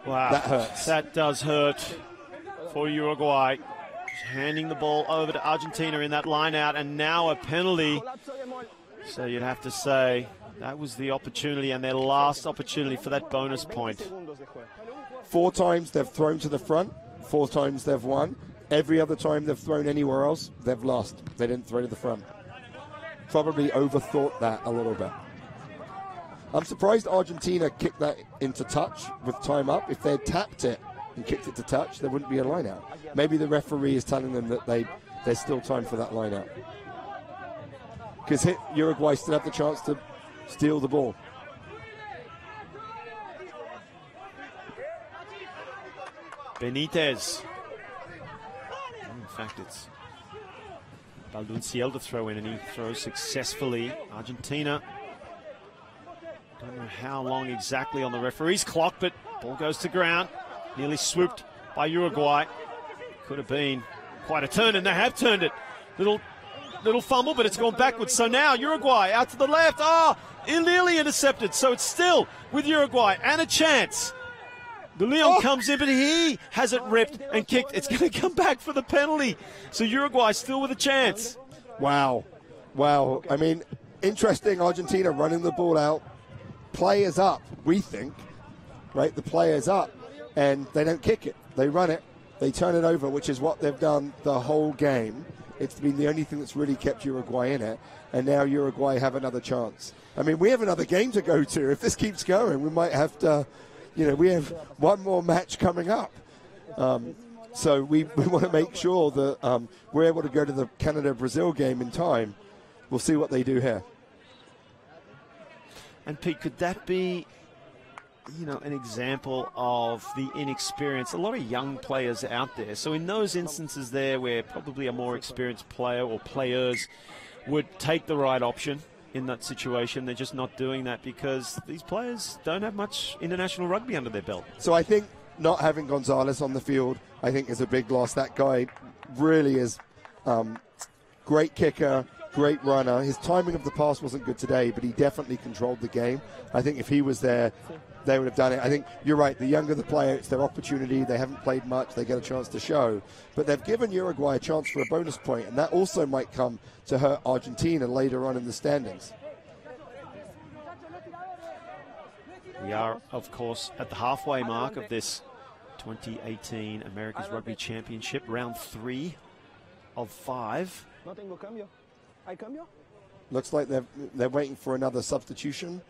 that hurts. That does hurt for Uruguay. Handing the ball over to Argentina in that line out, and now a penalty. So you'd have to say that was the opportunity and their last opportunity for that bonus point. 4 times they've thrown to the front, 4 times they've won. Every other time they've thrown anywhere else, they've lost. They didn't throw to the front. Probably overthought that a little bit. I'm surprised Argentina kicked that into touch with time up. If they'd tapped it and kicked it to touch, there wouldn't be a line out. Maybe the referee is telling them that there's still time for that line out. Because Uruguay still have the chance to steal the ball. Benitez. In fact, it's Baldunciel to throw in, and he throws successfully. Argentina, don't know how long exactly on the referee's clock, but ball goes to ground. Nearly swooped by Uruguay. Could have been quite a turn, and they have turned it. Little fumble, but it's gone backwards. So now Uruguay out to the left. Nearly intercepted. So it's still with Uruguay and a chance. De Leon comes in, but he has it ripped and kicked. It's going to come back for the penalty. So Uruguay still with a chance. Wow. I mean, interesting. Argentina running the ball out. Players up, we think. Right? The players up. And they don't kick it. They run it. They turn it over, which is what they've done the whole game. It's been the only thing that's really kept Uruguay in it. And now Uruguay have another chance. I mean, we have another game to go to. If this keeps going, we might have to, we have one more match coming up. So we want to make sure that we're able to go to the Canada-Brazil game in time. We'll see what they do here. And Pete, could that be, an example of the inexperience? A lot of young players out there. So in those instances there where probably a more experienced player or players would take the right option in that situation, they're just not doing that because these players don't have much international rugby under their belt. So I think not having Gonzalez on the field, I think, is a big loss. That guy really is great kicker, great runner. His timing of the pass wasn't good today, but he definitely controlled the game. I think if he was there, they would have done it. I think you're right. The younger the player, it's their opportunity. They haven't played much. They get a chance to show. But they've given Uruguay a chance for a bonus point, and that also might come to hurt Argentina later on in the standings. We are, of course, at the halfway mark of this 2018 America's Rugby Championship, round 3 of 5. No tengo cambio. ¿Hay cambio? Looks like they're waiting for another substitution.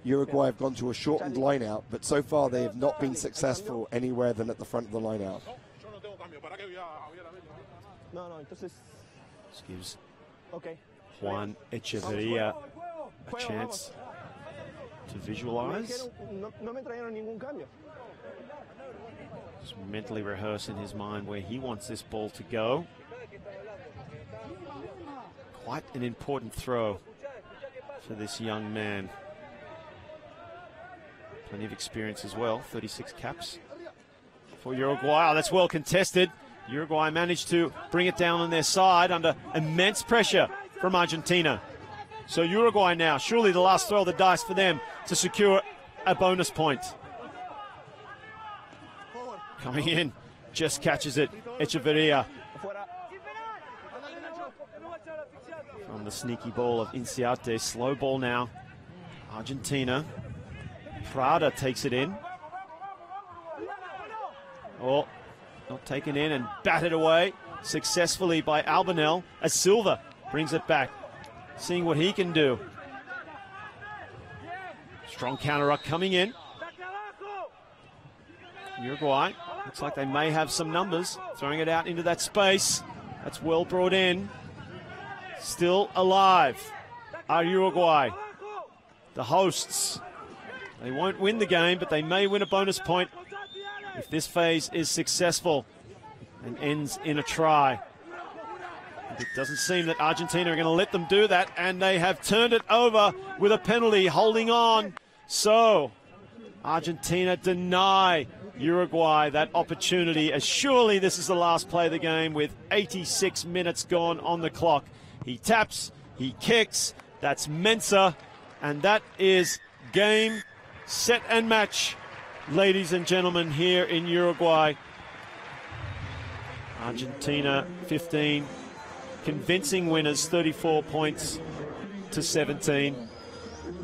Uruguay have gone to a shortened line-out, but so far they have not been successful anywhere than at the front of the line-out. No, entonces. This gives Okay. Juan Echeverria a chance to visualize. No me trajeron ningún cambio. Just mentally rehearse in his mind where he wants this ball to go. Quite an important throw for this young man. Plenty of experience as well, 36 caps for Uruguay. Oh, that's well contested. Uruguay managed to bring it down on their side under immense pressure from Argentina. So Uruguay now, surely the last throw of the dice for them to secure a bonus point. Coming in, just catches it, Echeverria. From the sneaky ball of Inciarte, slow ball now. Argentina. Prada takes it in. Oh, not taken in and batted away successfully by Albanel as Silva brings it back, seeing what he can do. Strong counter-ruck coming in. Uruguay, looks like they may have some numbers, throwing it out into that space. That's well brought in. Still alive are Uruguay, the hosts. They won't win the game, but they may win a bonus point if this phase is successful and ends in a try. It doesn't seem that Argentina are going to let them do that, and they have turned it over with a penalty, holding on. So Argentina deny Uruguay that opportunity, as surely this is the last play of the game with 86 minutes gone on the clock. He taps, he kicks, that's Mensah, and that is game, set and match, ladies and gentlemen, here in Uruguay. Argentina 15, convincing winners, 34 points to 17.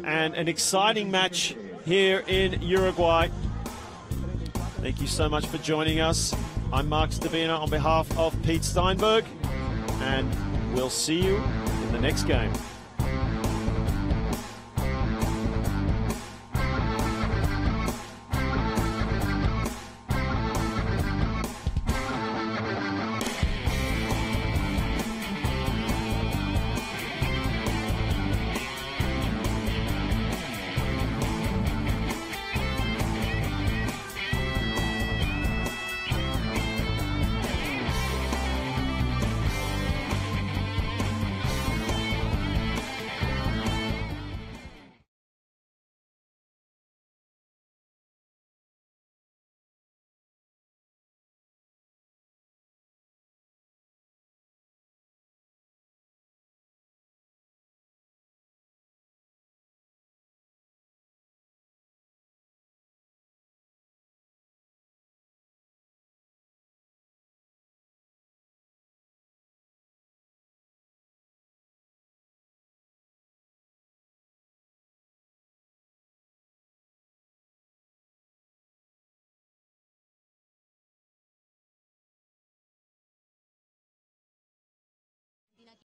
And an exciting match here in Uruguay. Thank you so much for joining us. I'm Mark Stavina on behalf of Pete Steinberg, and we'll see you in the next game.